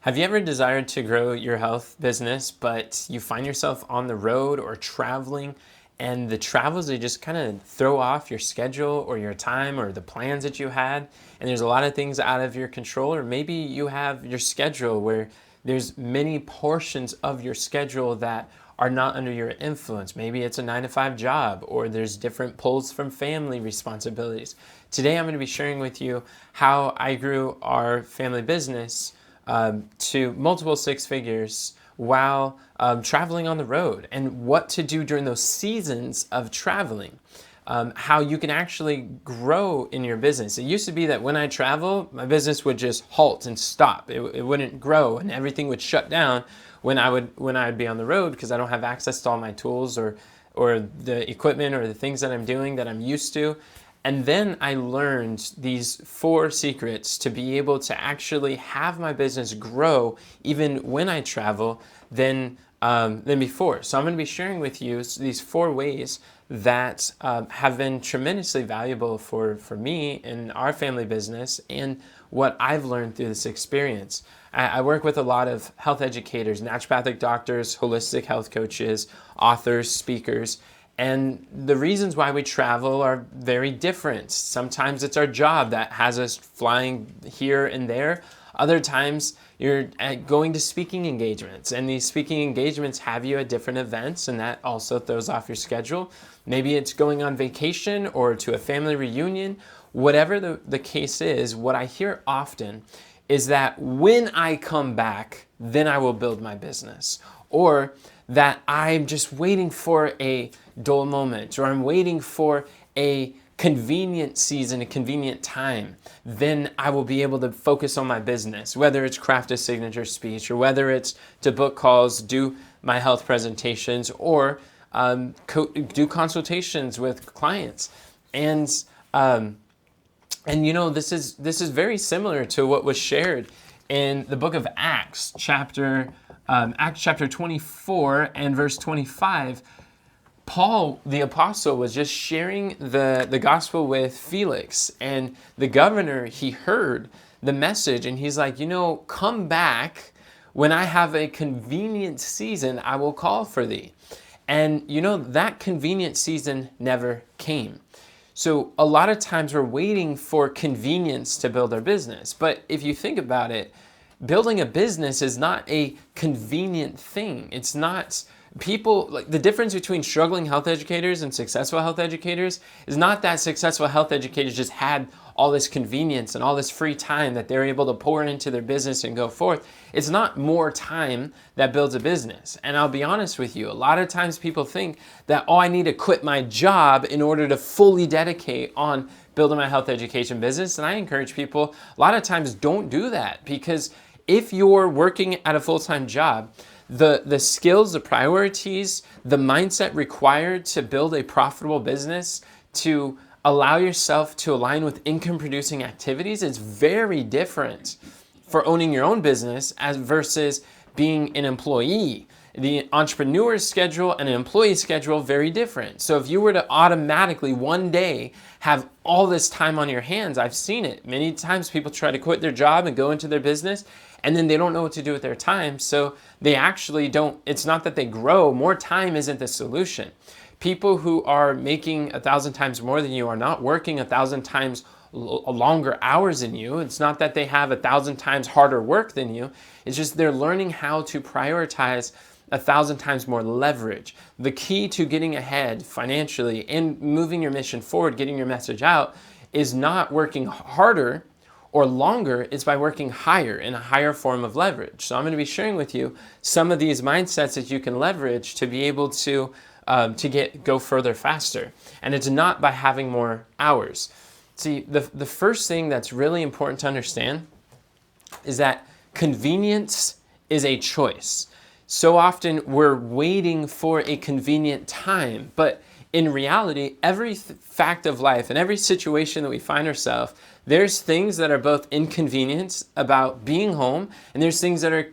Have you ever desired to grow your health business, but you find yourself on the road or traveling, and the travels they just kind of throw off your schedule or your time or the plans that you had, and there's a lot of things out of your control, or maybe you have your schedule where there's many portions of your schedule that are not under your influence. Maybe it's a 9 to 5 job, or there's different pulls from family responsibilities. Today, I'm going to be sharing with you how I grew our family business to multiple six figures while traveling on the road, and what to do during those seasons of traveling. How you can actually grow in your business. It used to be that when I travel, my business would just halt and stop. It wouldn't grow, and everything would shut down when I would be on the road, because I don't have access to all my tools or the equipment or the things that I'm doing that I'm used to. And then I learned these 4 secrets to be able to actually have my business grow even when I travel than before. So I'm going to be sharing with you these 4 ways that have been tremendously valuable for me in our family business, and what I've learned through this experience. I work with a lot of health educators, naturopathic doctors, holistic health coaches, authors, speakers. And the reasons why we travel are very different. Sometimes it's our job that has us flying here and there. Other times you're going to speaking engagements, and these speaking engagements have you at different events, and that also throws off your schedule. Maybe it's going on vacation or to a family reunion. Whatever the case is, what I hear often is that when I come back, then I will build my business. Or that I'm just waiting for a dull moment, or I'm waiting for a convenient season, a convenient time, then I will be able to focus on my business, whether it's craft a signature speech, or whether it's to book calls, do my health presentations, or do consultations with clients. And you know, this is very similar to what was shared in the book of Acts chapter 24 and verse 25. Paul, the apostle, was just sharing the gospel with Felix, and the governor, he heard the message, and he's like, come back when I have a convenient season, I will call for thee. And that convenient season never came. So a lot of times we're waiting for convenience to build our business. But if you think about it, building a business is not a convenient thing. It's not people, like, the difference between struggling health educators and successful health educators is not that successful health educators just had all this convenience and all this free time that they're able to pour into their business and go forth. It's not more time that builds a business. And I'll be honest with you, a lot of times people think that, I need to quit my job in order to fully dedicate on building my health education business. And I encourage people, a lot of times, don't do that, because if you're working at a full-time job, the skills, the priorities, the mindset required to build a profitable business, to allow yourself to align with income-producing activities, is very different for owning your own business as versus being an employee. The entrepreneur's schedule and an employee's schedule, very different. So if you were to automatically one day have all this time on your hands, I've seen it many times. People try to quit their job and go into their business, and then they don't know what to do with their time. So they actually don't, it's not that they grow. More time isn't the solution. People who are making 1,000 times more than you are not working 1,000 times longer hours than you. It's not that they have 1,000 times harder work than you. It's just they're learning how to prioritize 1,000 times more leverage. The key to getting ahead financially and moving your mission forward, getting your message out, is not working harder or longer. It's by working higher, in a higher form of leverage. So I'm going to be sharing with you some of these mindsets that you can leverage to be able to go further faster. And it's not by having more hours. See, the first thing that's really important to understand is that convenience is a choice. So often we're waiting for a convenient time, but in reality, every fact of life and every situation that we find ourselves, there's things that are both inconvenient about being home, and there's things that are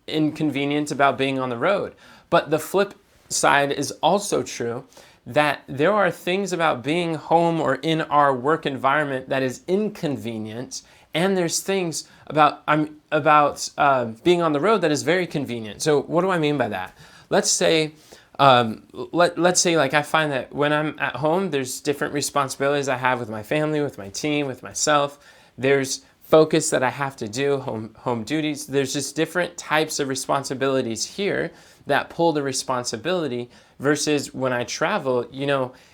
inconvenient about being on the road. But the flip side is also true, that there are things about being home or in our work environment that is inconvenient, and there's things being on the road that is very convenient. So what do I mean by that? Let's say, let's say like I find that when I'm at home, there's different responsibilities I have with my family, with my team, with myself. There's focus that I have to do, home duties. There's just different types of responsibilities here that pull the responsibility versus when I travel,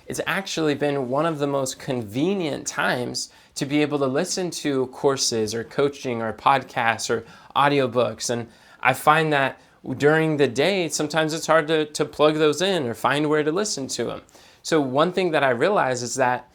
it's actually been one of the most convenient times to be able to listen to courses or coaching or podcasts or audiobooks. And I find that during the day, sometimes it's hard to plug those in or find where to listen to them. So one thing that I realize is that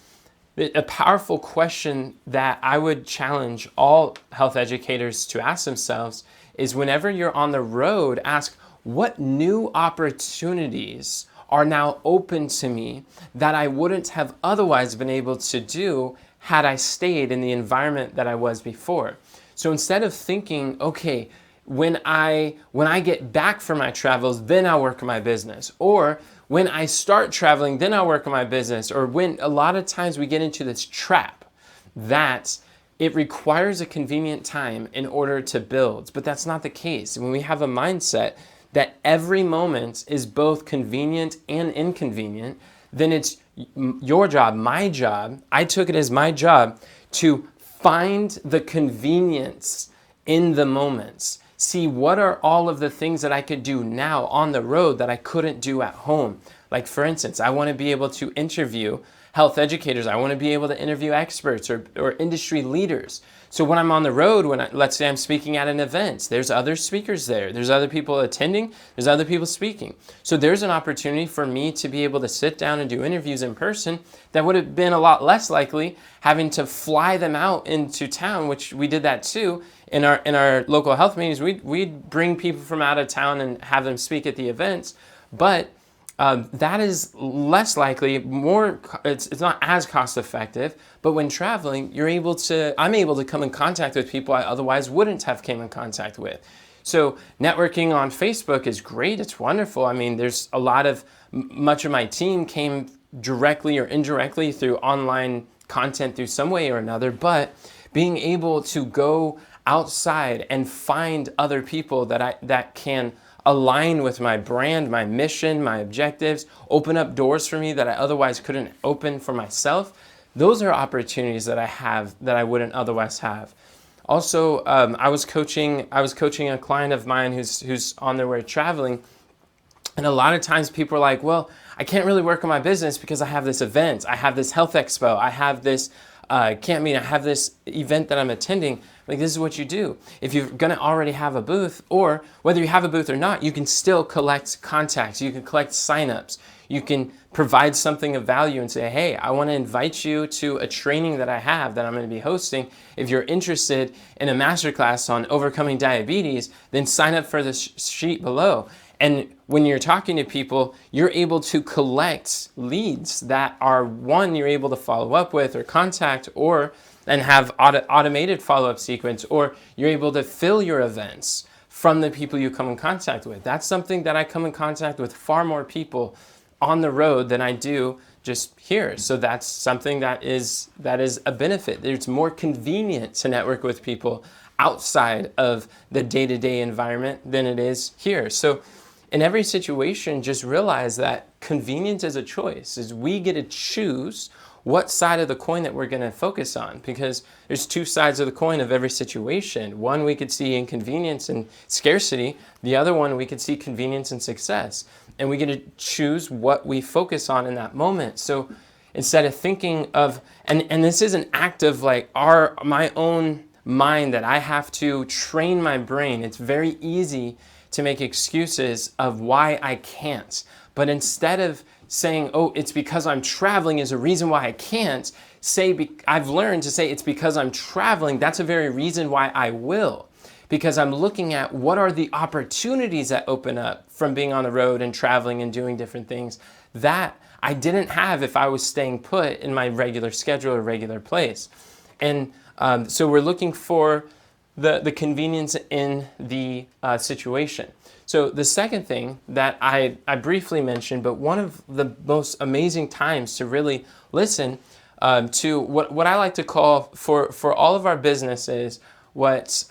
a powerful question that I would challenge all health educators to ask themselves is whenever you're on the road, ask what new opportunities are now open to me that I wouldn't have otherwise been able to do had I stayed in the environment that I was before. So instead of thinking, okay, when I get back from my travels, then I'll work on my business, or when I start traveling, then I'll work on my business, or when a lot of times we get into this trap that it requires a convenient time in order to build, but that's not the case. When we have a mindset that every moment is both convenient and inconvenient, then it's your job, my job. I took it as my job to find the convenience in the moments. See, what are all of the things that I could do now on the road that I couldn't do at home? Like, for instance, I want to be able to interview health educators. I want to be able to interview experts or industry leaders. So when I'm on the road, let's say I'm speaking at an event, there's other speakers there. There's other people attending. There's other people speaking. So there's an opportunity for me to be able to sit down and do interviews in person that would have been a lot less likely having to fly them out into town, which we did that too. In our local health meetings, we'd bring people from out of town and have them speak at the events. But that is less likely, it's not as cost effective, but when traveling, I'm able to come in contact with people I otherwise wouldn't have came in contact with. So networking on Facebook is great, it's wonderful. I mean, there's much of my team came directly or indirectly through online content through some way or another, but being able to go outside and find other people that can align with my brand, my mission, my objectives, open up doors for me that I otherwise couldn't open for myself. Those are opportunities that I have that I wouldn't otherwise have. Also, I was coaching a client of mine who's on their way traveling, and a lot of times people are like, well, I can't really work on my business because I have this event, I have this health expo, I have this I have this event that I'm attending. Like, this is what you do. If you're going to already have a booth, or whether you have a booth or not, you can still collect contacts. You can collect signups. You can provide something of value and say, hey, I want to invite you to a training that I have that I'm going to be hosting. If you're interested in a masterclass on overcoming diabetes, then sign up for the sheet below. And when you're talking to people, you're able to collect leads that are, one, you're able to follow up with or contact, and have automated follow-up sequence, or you're able to fill your events from the people you come in contact with. That's something that I come in contact with far more people on the road than I do just here. So that's something that is a benefit. It's more convenient to network with people outside of the day-to-day environment than it is here. So in every situation, just realize that convenience is a choice. Is we get to choose what side of the coin that we're going to focus on, because there's two sides of the coin of every situation. One, we could see inconvenience and scarcity. The other one, we could see convenience and success. And we get to choose what we focus on in that moment. So instead of thinking of, and this is an act of like my own mind that I have to train my brain. It's very easy to make excuses of why I can't. But instead of saying, oh, it's because I'm traveling is a reason why I can't, I've learned to say it's because I'm traveling, that's a very reason why I will. Because I'm looking at what are the opportunities that open up from being on the road and traveling and doing different things that I didn't have if I was staying put in my regular schedule or regular place. And so we're looking for the convenience in the situation. So the second thing that I briefly mentioned, but one of the most amazing times to really listen to what I like to call for all of our businesses, what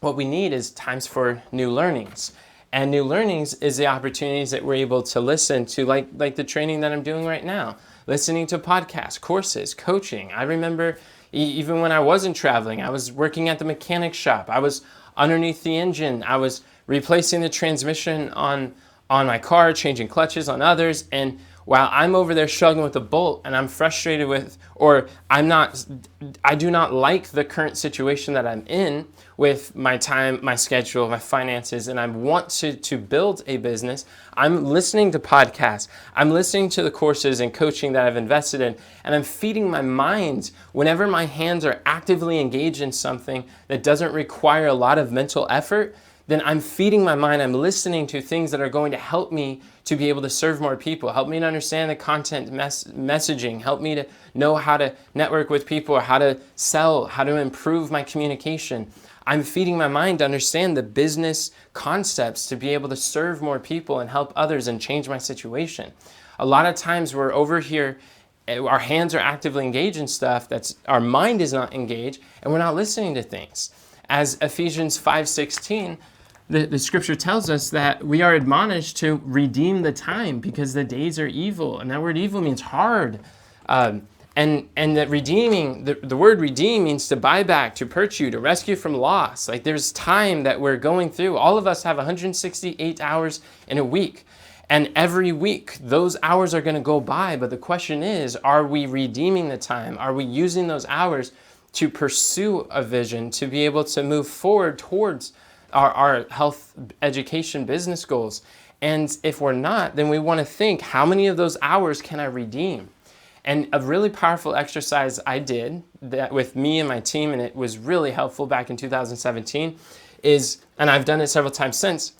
we need is times for new learnings. And new learnings is the opportunities that we're able to listen to, like the training that I'm doing right now, listening to podcasts, courses, coaching. I remember even when I wasn't traveling, I was working at the mechanic shop. I was underneath the engine. I was replacing the transmission on my car, changing clutches on others. And while I'm over there struggling with a bolt and I'm frustrated with, or I do not like the current situation that I'm in with my time, my schedule, my finances, and I want to build a business, I'm listening to podcasts. I'm listening to the courses and coaching that I've invested in, and I'm feeding my mind whenever my hands are actively engaged in something that doesn't require a lot of mental effort. Then I'm feeding my mind, I'm listening to things that are going to help me to be able to serve more people, help me to understand the content messaging, help me to know how to network with people, or how to sell, how to improve my communication. I'm feeding my mind to understand the business concepts to be able to serve more people and help others and change my situation. A lot of times we're over here, our hands are actively engaged in stuff, our mind is not engaged, and we're not listening to things. As Ephesians 5:16, the scripture tells us that we are admonished to redeem the time because the days are evil. And that word evil means hard. And that redeeming, the word redeem means to buy back, to purchase, to rescue from loss. Like there's time that we're going through. All of us have 168 hours in a week. And every week, those hours are going to go by. But the question is, are we redeeming the time? Are we using those hours to pursue a vision, to be able to move forward towards our health, education, business goals? And if we're not, then we want to think, how many of those hours can I redeem? And a really powerful exercise I did that with me and my team, and it was really helpful back in 2017, is, and I've done it several times since,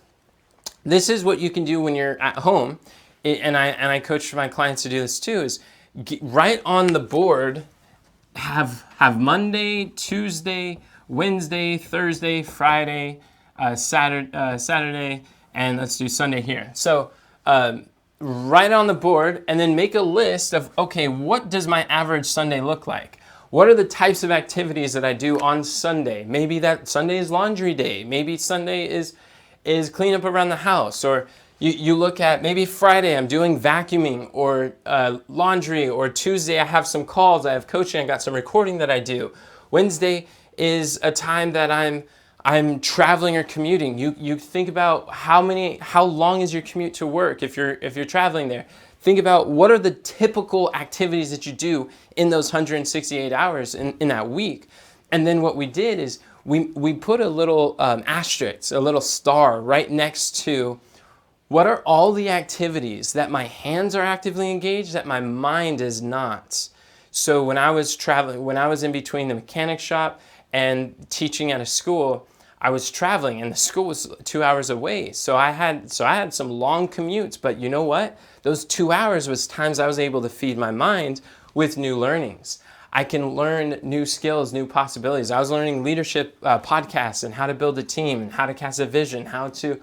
this is what you can do when you're at home, and I coach my clients to do this too, is write on the board, have Monday, Tuesday, Wednesday, Thursday, Friday, Saturday, and let's do Sunday here. So write on the board and then make a list of, okay, what does my average Sunday look like? What are the types of activities that I do on Sunday? Maybe that Sunday is laundry day. Maybe Sunday is clean up around the house. Or you look at maybe Friday I'm doing vacuuming or laundry, or Tuesday I have some calls, I have coaching, I got some recording that I do. Wednesday is a time that I'm traveling or commuting. You think about how long is your commute to work if you're traveling there. Think about what are the typical activities that you do in those 168 hours in that week. And then what we did is we put a little asterisk, a little star right next to what are all the activities that my hands are actively engaged, that my mind is not. So when I was traveling, when I was in between the mechanic shop and teaching at a school, I was traveling and the school was 2 hours away. So I had some long commutes, but you know what? Those 2 hours was times I was able to feed my mind with new learnings. I can learn new skills, new possibilities. I was learning leadership podcasts and how to build a team and how to cast a vision, how to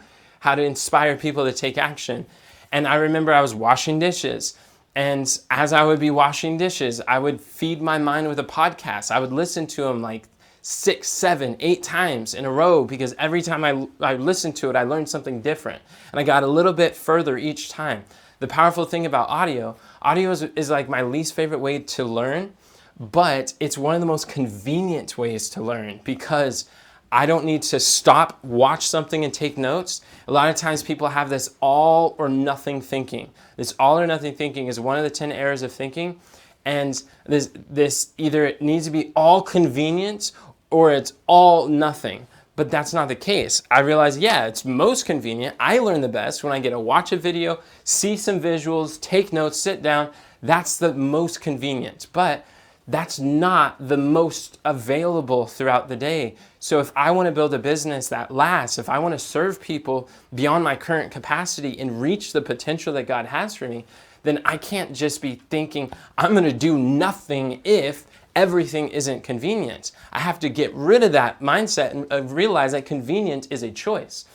inspire people to take action. And I remember I was washing dishes. And as I would be washing dishes, I would feed my mind with a podcast. I would listen to them like 6, 7, 8 times in a row, because every time I listened to it, I learned something different. And I got a little bit further each time. The powerful thing about audio is like my least favorite way to learn, but it's one of the most convenient ways to learn because I don't need to stop, watch something, and take notes. A lot of times people have this all or nothing thinking. This all or nothing thinking is one of the 10 errors of thinking. And this either it needs to be all convenient or it's all nothing. But that's not the case. I realize, it's most convenient. I learn the best when I get to watch a video, see some visuals, take notes, sit down. That's the most convenient. But that's not the most available throughout the day. So if I want to build a business that lasts, if I want to serve people beyond my current capacity and reach the potential that God has for me, then I can't just be thinking I'm going to do nothing if everything isn't convenient. I have to get rid of that mindset and realize that convenient is a choice.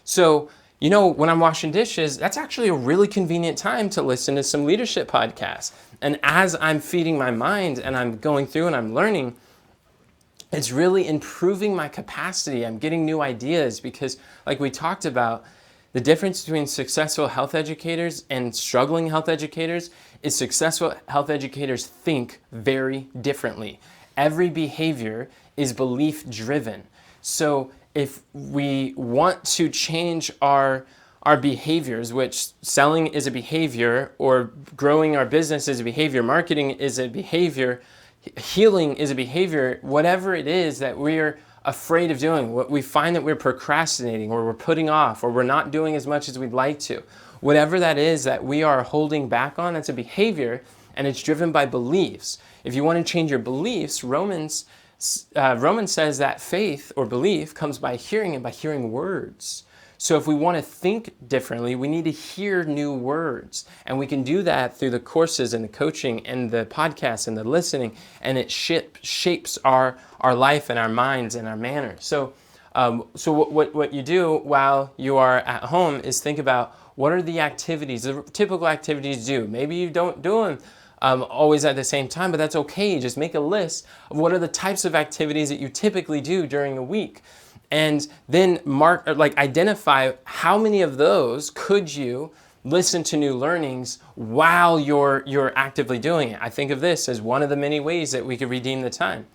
So, when I'm washing dishes, that's actually a really convenient time to listen to some leadership podcasts. And as I'm feeding my mind and I'm going through and I'm learning, it's really improving my capacity. I'm getting new ideas because, like we talked about, the difference between successful health educators and struggling health educators is successful health educators think very differently. Every behavior is belief driven. So if we want to change our behaviors, which selling is a behavior, or growing our business is a behavior, marketing is a behavior, healing is a behavior, whatever it is that we're afraid of doing, what we find that we're procrastinating or we're putting off or we're not doing as much as we'd like to, whatever that is that we are holding back on, that's a behavior, and it's driven by beliefs. If you want to change your beliefs, Romans says that faith or belief comes by hearing, and by hearing words. So if we want to think differently, we need to hear new words. And we can do that through the courses and the coaching and the podcasts and the listening, and it shapes our life and our minds and our manners. So what you do while you are at home is think about, what are the activities, the typical activities you do. Maybe you don't do them always at the same time, but that's okay. Just make a list of what are the types of activities that you typically do during a week. And then identify how many of those could you listen to new learnings while you're actively doing it. I think of this as one of the many ways that we could redeem the time.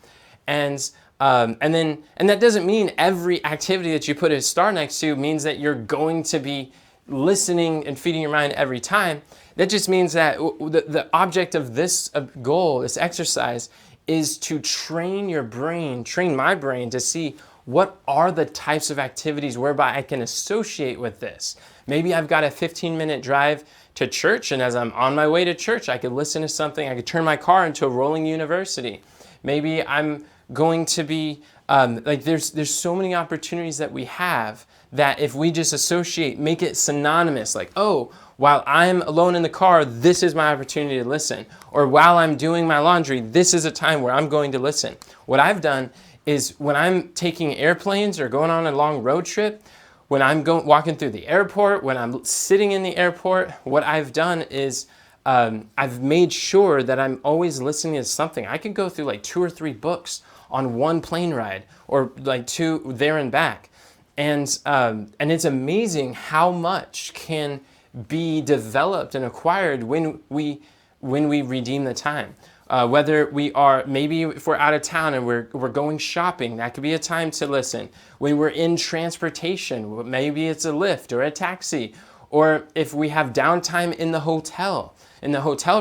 And that doesn't mean every activity that you put a star next to means that you're going to be listening and feeding your mind every time. That just means that the object of this goal, this exercise, is to train my brain to see what are the types of activities whereby I can associate with this. Maybe I've got a 15-minute drive to church, and as I'm on my way to church, I could listen to something. I could turn my car into a rolling university. Maybe I'm going to be, there's so many opportunities that we have that if we just associate, make it synonymous, like, oh, while I'm alone in the car, this is my opportunity to listen. Or while I'm doing my laundry, this is a time where I'm going to listen. What I've done is when I'm taking airplanes or going on a long road trip, when I'm walking through the airport, when I'm sitting in the airport, what I've done is I've made sure that I'm always listening to something. I could go through like 2 or 3 books on one plane ride, or like 2 there and back. And it's amazing how much can be developed and acquired when we redeem the time. Whether maybe if we're out of town and we're going shopping, that could be a time to listen. When we're in transportation, maybe it's a Lyft or a taxi. Or if we have downtime in the hotel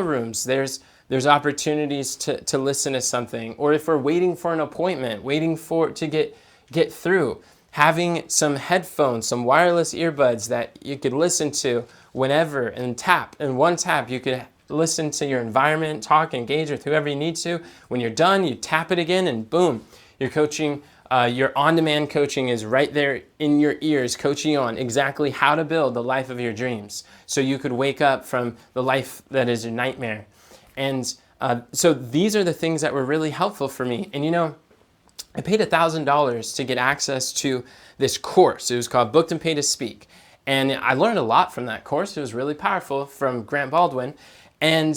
rooms, there's opportunities to listen to something. Or if we're waiting for an appointment, to get through, having some headphones, some wireless earbuds that you could listen to whenever, and in one tap you could listen to your environment, talk, engage with whoever you need to. When you're done, you tap it again, and boom, your coaching, your on-demand coaching is right there in your ears, coaching you on exactly how to build the life of your dreams, so you could wake up from the life that is your nightmare. And so these are the things that were really helpful for me. And I paid $1,000 to get access to this course. It was called Booked and Paid to Speak. And I learned a lot from that course. It was really powerful, from Grant Baldwin. And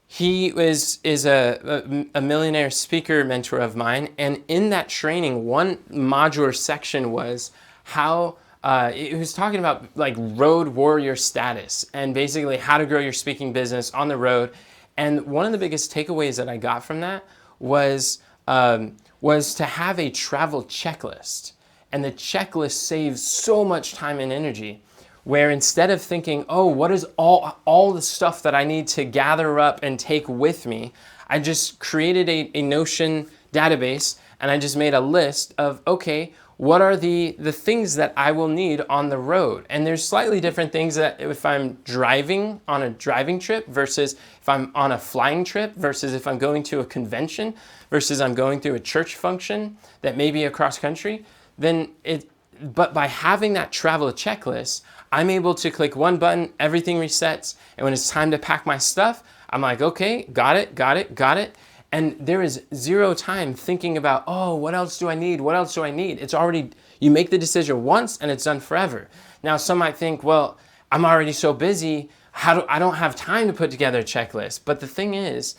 he is a millionaire speaker mentor of mine. And in that training, one modular section was how it was talking about like road warrior status, and basically how to grow your speaking business on the road. And one of the biggest takeaways that I got from that was to have a travel checklist. And the checklist saves so much time and energy, where instead of thinking, oh, what is all the stuff that I need to gather up and take with me, I just created a Notion database, and I just made a list of, okay, what are the things that I will need on the road? And there's slightly different things that if I'm driving on a driving trip versus if I'm on a flying trip versus if I'm going to a convention versus I'm going through a church function that may be across country, but by having that travel checklist, I'm able to click one button, everything resets, and when it's time to pack my stuff, I'm like, okay, got it. And there is zero time thinking about, oh, what else do I need? It's already, you make the decision once and it's done forever. Now, some might think, well, I'm already so busy, I don't have time to put together a checklist. But the thing is,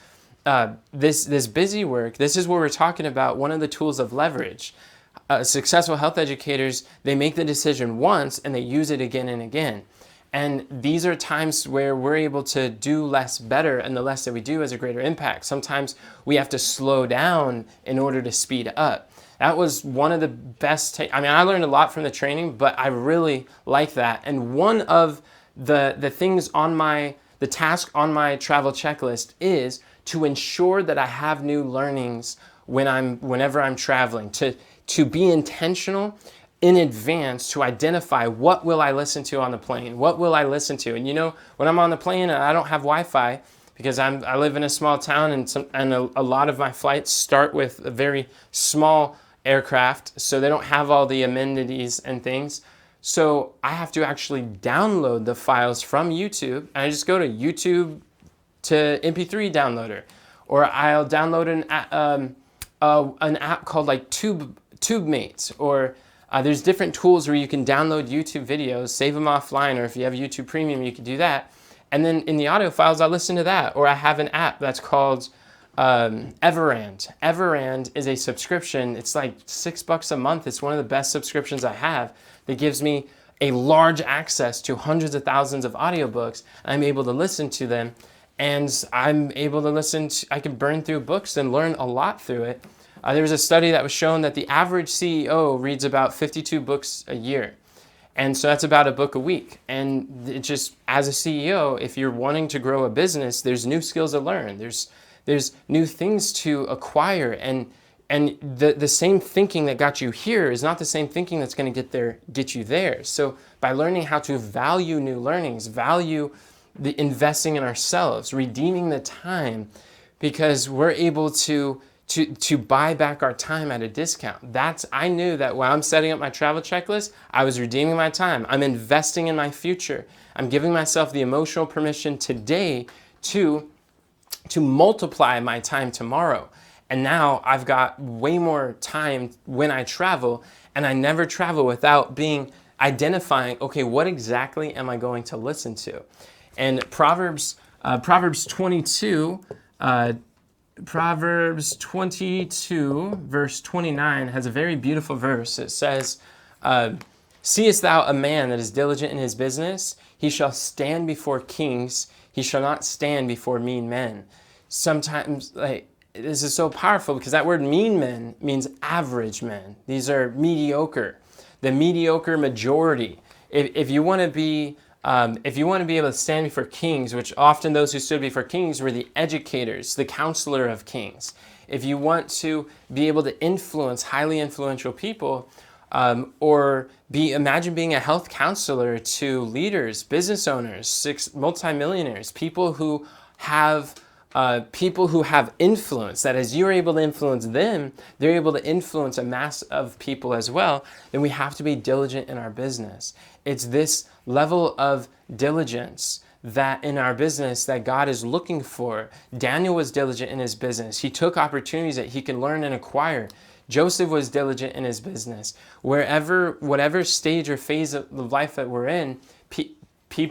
this busy work, this is where we're talking about one of the tools of leverage. Successful health educators, they make the decision once and they use it again and again. And these are times where we're able to do less better, and the less that we do has a greater impact. Sometimes we have to slow down in order to speed up. That was one of the best, I learned a lot from the training, but I really like that. And one of the things on the task on my travel checklist is to ensure that I have new learnings whenever I'm traveling, to be intentional in advance to identify what will I listen to on the plane, what will I listen to. And when I'm on the plane and I don't have Wi-Fi, because I live in a small town, and a lot of my flights start with a very small aircraft, so they don't have all the amenities and things. So I have to actually download the files from YouTube, and I just go to YouTube to MP3 downloader, or I'll download an app called like TubeMates, or there's different tools where you can download YouTube videos, save them offline, or if you have YouTube Premium, you can do that. And then in the audio files, I'll listen to that. Or I have an app that's called Everand. Everand is a subscription. It's like $6 a month. It's one of the best subscriptions I have that gives me a large access to hundreds of thousands of audiobooks. I'm able to listen to them, and I'm able to I can burn through books and learn a lot through it. There was a study that was shown that the average CEO reads about 52 books a year. And so that's about a book a week. And it just, as a CEO, if you're wanting to grow a business, there's new skills to learn. There's new things to acquire. And the same thinking that got you here is not the same thinking that's going to get you there. So by learning how to value new learnings, value the investing in ourselves, redeeming the time, because we're able to buy back our time at a discount. I knew that while I'm setting up my travel checklist, I was redeeming my time. I'm investing in my future. I'm giving myself the emotional permission today to multiply my time tomorrow. And now I've got way more time when I travel, and I never travel without identifying, okay, what exactly am I going to listen to? And Proverbs 22, Proverbs 22, verse 29 has a very beautiful verse. It says, seest thou a man that is diligent in his business? He shall stand before kings. He shall not stand before mean men. Sometimes, this is so powerful, because that word mean men means average men. These are mediocre, the mediocre majority. If you want to be able to stand before kings, which often those who stood before kings were the educators, the counselor of kings. If you want to be able to influence highly influential people, imagine being a health counselor to leaders, business owners, multimillionaires, people who have influence, that as you're able to influence them, they're able to influence a mass of people as well. Then we have to be diligent in our business. It's this level of diligence that in our business that God is looking for. Daniel was diligent in his business. He took opportunities that he can learn and acquire. Joseph was diligent in his business. Whatever stage or phase of life that we're in,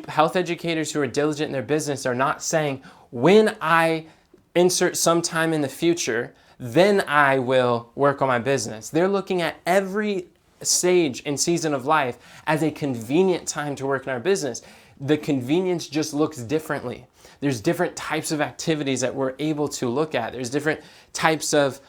health educators who are diligent in their business are not saying, when I insert some time in the future, then I will work on my business. They're looking at every stage and season of life as a convenient time to work in our business. The convenience just looks differently. There's different types of activities that we're able to look at. There's different types of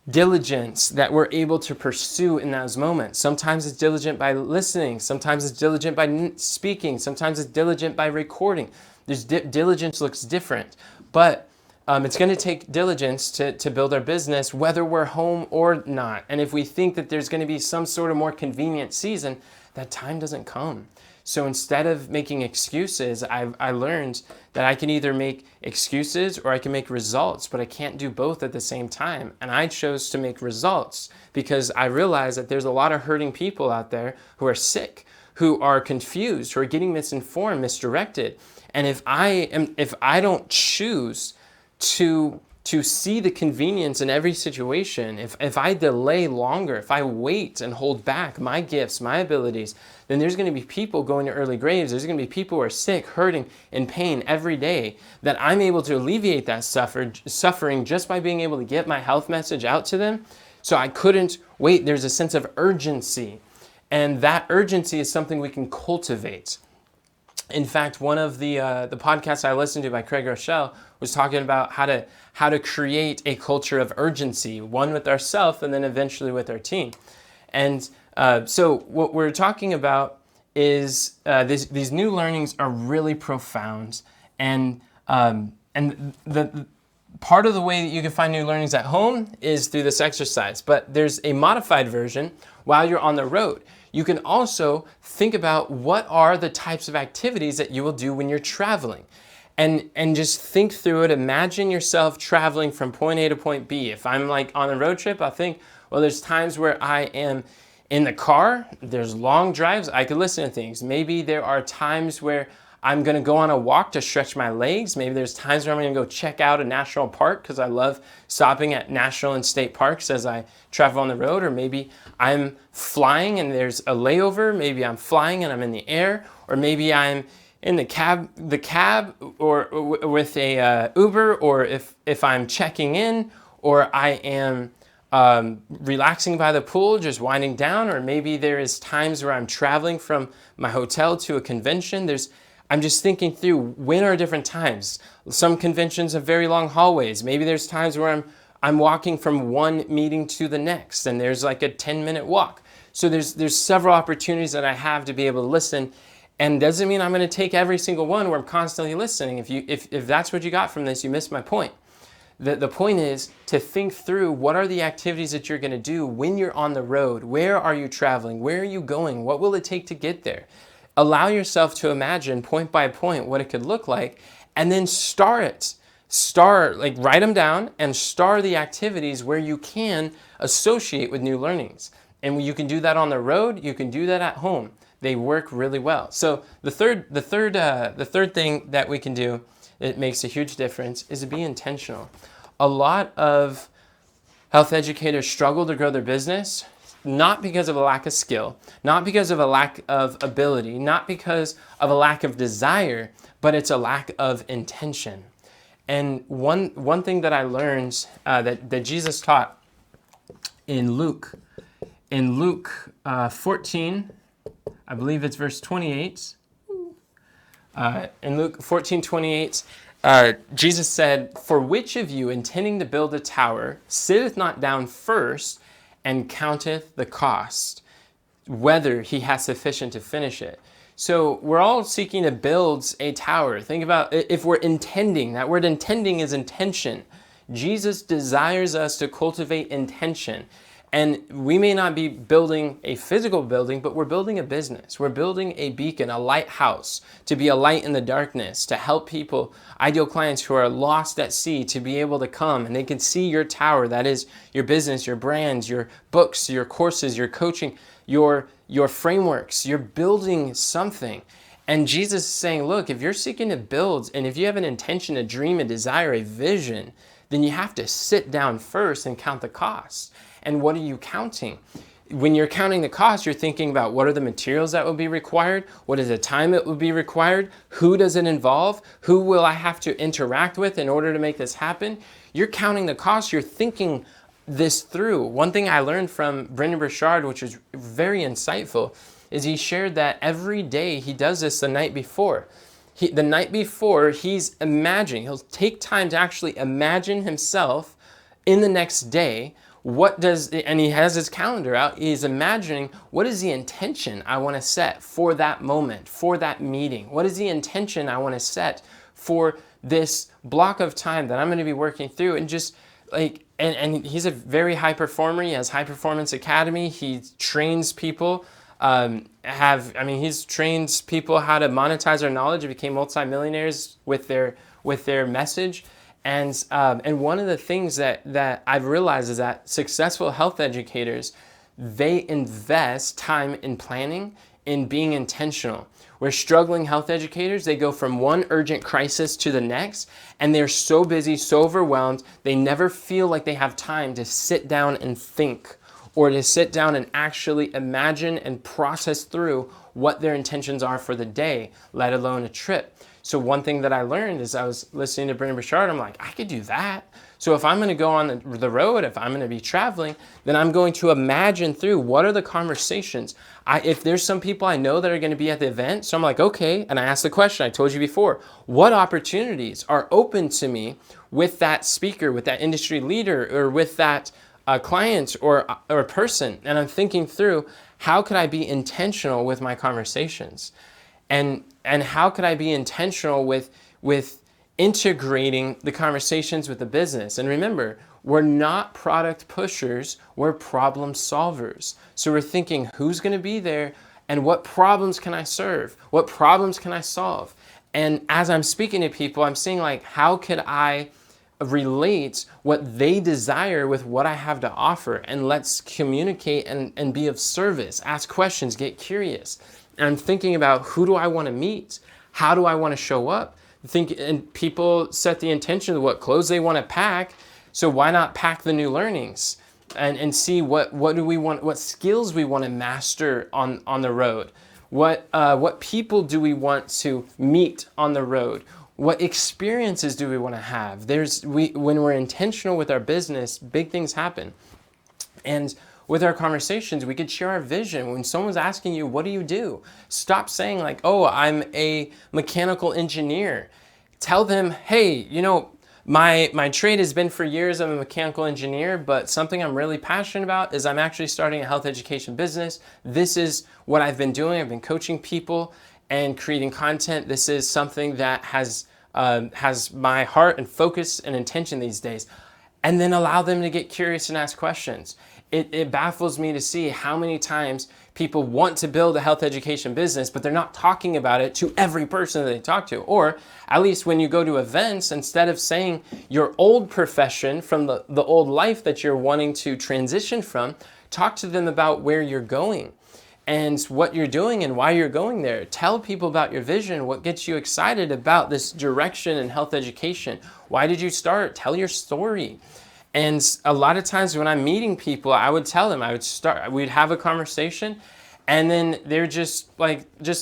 diligence that we're able to pursue in those moments. Sometimes it's diligent by listening. Sometimes it's diligent by speaking. Sometimes it's diligent by recording. Diligence looks different, but it's going to take diligence to build our business, whether we're home or not. And if we think that there's going to be some sort of more convenient season, that time doesn't come. So instead of making excuses, I learned that I can either make excuses or I can make results, but I can't do both at the same time. And I chose to make results because I realized that there's a lot of hurting people out there who are sick, who are confused, who are getting misinformed, misdirected. And if I don't choose to to see the convenience in every situation. If I delay longer, if I wait and hold back my gifts, my abilities, then there's going to be people going to early graves. There's going to be people who are sick, hurting, in pain every day, that I'm able to alleviate that suffering just by being able to get my health message out to them. So I couldn't wait. There's a sense of urgency. And that urgency is something we can cultivate. In fact, one of the podcasts I listened to by Craig Rochelle was talking about how to create a culture of urgency, one with ourselves and then eventually with our team. And so what we're talking about is these new learnings are really profound, and the part of the way that you can find new learnings at home is through this exercise. But there's a modified version while you're on the road. You can also think about what are the types of activities that you will do when you're traveling. And just think through it. Imagine yourself traveling from point A to point B. If I'm like on a road trip, I'll think, well, there's times where I am in the car. There's long drives. I could listen to things. Maybe there are times where I'm going to go on a walk to stretch my legs. Maybe there's times where I'm going to go check out a national park because I love stopping at national and state parks as I travel on the road. Or maybe I'm flying and there's a layover. Maybe I'm flying and I'm in the air. Or maybe I'm in the cab or with a Uber. Or if I'm checking in, or I am relaxing by the pool, just winding down. Or maybe there is times where I'm traveling from my hotel to a convention. I'm just thinking through, when are different times? Some conventions have very long hallways. Maybe there's times where I'm walking from one meeting to the next, and there's like a 10-minute walk. So there's several opportunities that I have to be able to listen, and doesn't mean I'm going to take every single one where I'm constantly listening. If that's what you got from this, you missed my point. The point is to think through, what are the activities that you're going to do when you're on the road? Where are you traveling? Where are you going? What will it take to get there? Allow yourself to imagine point by point what it could look like, and then star it. Write them down and star the activities where you can associate with new learnings. And you can do that on the road. You can do that at home. They work really well. So the third thing that we can do that makes a huge difference is to be intentional. A lot of health educators struggle to grow their business, not because of a lack of skill, not because of a lack of ability, not because of a lack of desire, but it's a lack of intention. And one thing that I learned that Jesus taught in Luke 14, I believe it's verse 28. In Luke 14:28, Jesus said, "For which of you, intending to build a tower, sitteth not down first and counteth the cost, whether he has sufficient to finish it?" So we're all seeking to build a tower. Think about if we're intending. That word intending is intention. Jesus desires us to cultivate intention. And we may not be building a physical building, but we're building a business. We're building a beacon, a lighthouse, to be a light in the darkness, to help people, ideal clients who are lost at sea, to be able to come and they can see your tower. That is your business, your brands, your books, your courses, your coaching, your frameworks. You're building something. And Jesus is saying, look, if you're seeking to build, and if you have an intention, a dream, a desire, a vision, then you have to sit down first and count the cost. And what are you counting? When you're counting the cost, you're thinking about what are the materials that will be required? What is the time it will be required? Who does it involve? Who will I have to interact with in order to make this happen? You're counting the cost. You're thinking this through. One thing I learned from Brendan Burchard, which was very insightful, is he shared that every day he does this the night before. The night before, he's imagining. He'll take time to actually imagine himself in the next day. And he has his calendar out. He's imagining, what is the intention I want to set for that moment, for that meeting? What is the intention I want to set for this block of time that I'm going to be working through? And just and he's a very high performer. He has High Performance Academy. He trains people. He's trained people how to monetize their knowledge and became multimillionaires with their message. And one of the things that I've realized is that successful health educators, they invest time in planning, in being intentional. Where struggling health educators, they go from one urgent crisis to the next, and they're so busy, so overwhelmed, they never feel like they have time to sit down and think, or to sit down and actually imagine and process through what their intentions are for the day, let alone a trip. So one thing that I learned is I was listening to Brendon Burchard, I'm like, I could do that. So if I'm going to go on the road, if I'm going to be traveling, then I'm going to imagine through what are the conversations. If there's some people I know that are going to be at the event, so I'm like, okay, and I asked the question I told you before, what opportunities are open to me with that speaker, with that industry leader, or with that client or person? And I'm thinking through, how could I be intentional with my conversations? And how could I be intentional with integrating the conversations with the business? And remember, we're not product pushers, we're problem solvers. So we're thinking, who's going to be there and what problems can I serve? What problems can I solve? And as I'm speaking to people, I'm seeing like, how could I relate what they desire with what I have to offer? And let's communicate and be of service, ask questions, get curious. And I'm thinking about, who do I want to meet? How do I want to show up? And people set the intention of what clothes they want to pack. So why not pack the new learnings and see what do we want, what skills we want to master on the road? What people do we want to meet on the road? What experiences do we want to have? When we're intentional with our business, big things happen. And with our conversations, we could share our vision. When someone's asking you, what do you do? Stop saying like, oh, I'm a mechanical engineer. Tell them, hey, my trade has been for years, I'm a mechanical engineer, but something I'm really passionate about is I'm actually starting a health education business. This is what I've been doing. I've been coaching people and creating content. This is something that has my heart and focus and intention these days. And then allow them to get curious and ask questions. It baffles me to see how many times people want to build a health education business, but they're not talking about it to every person that they talk to. Or at least when you go to events, instead of saying your old profession from the old life that you're wanting to transition from, talk to them about where you're going and what you're doing and why you're going there. Tell people about your vision, what gets you excited about this direction in health education. Why did you start? Tell your story. And a lot of times when I'm meeting people, I would tell them, we'd have a conversation, and then they're just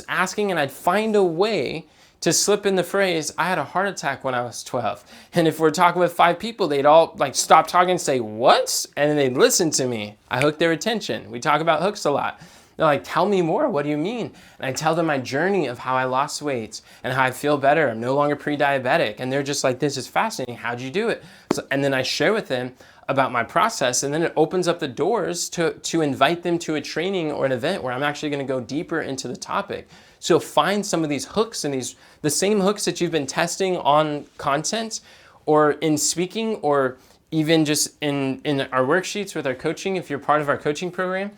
asking, and I'd find a way to slip in the phrase, I had a heart attack when I was 12. And if we're talking with 5 people, they'd all stop talking and say, what? And then they'd listen to me. I hook their attention. We talk about hooks a lot. They're like, tell me more, what do you mean? And I tell them my journey of how I lost weight and how I feel better. I'm no longer pre-diabetic. And they're just like, this is fascinating. How'd you do it? And then I share with them about my process, and then it opens up the doors to invite them to a training or an event where I'm actually going to go deeper into the topic. So find some of these hooks and the same hooks that you've been testing on content or in speaking, or even just in our worksheets with our coaching, if you're part of our coaching program.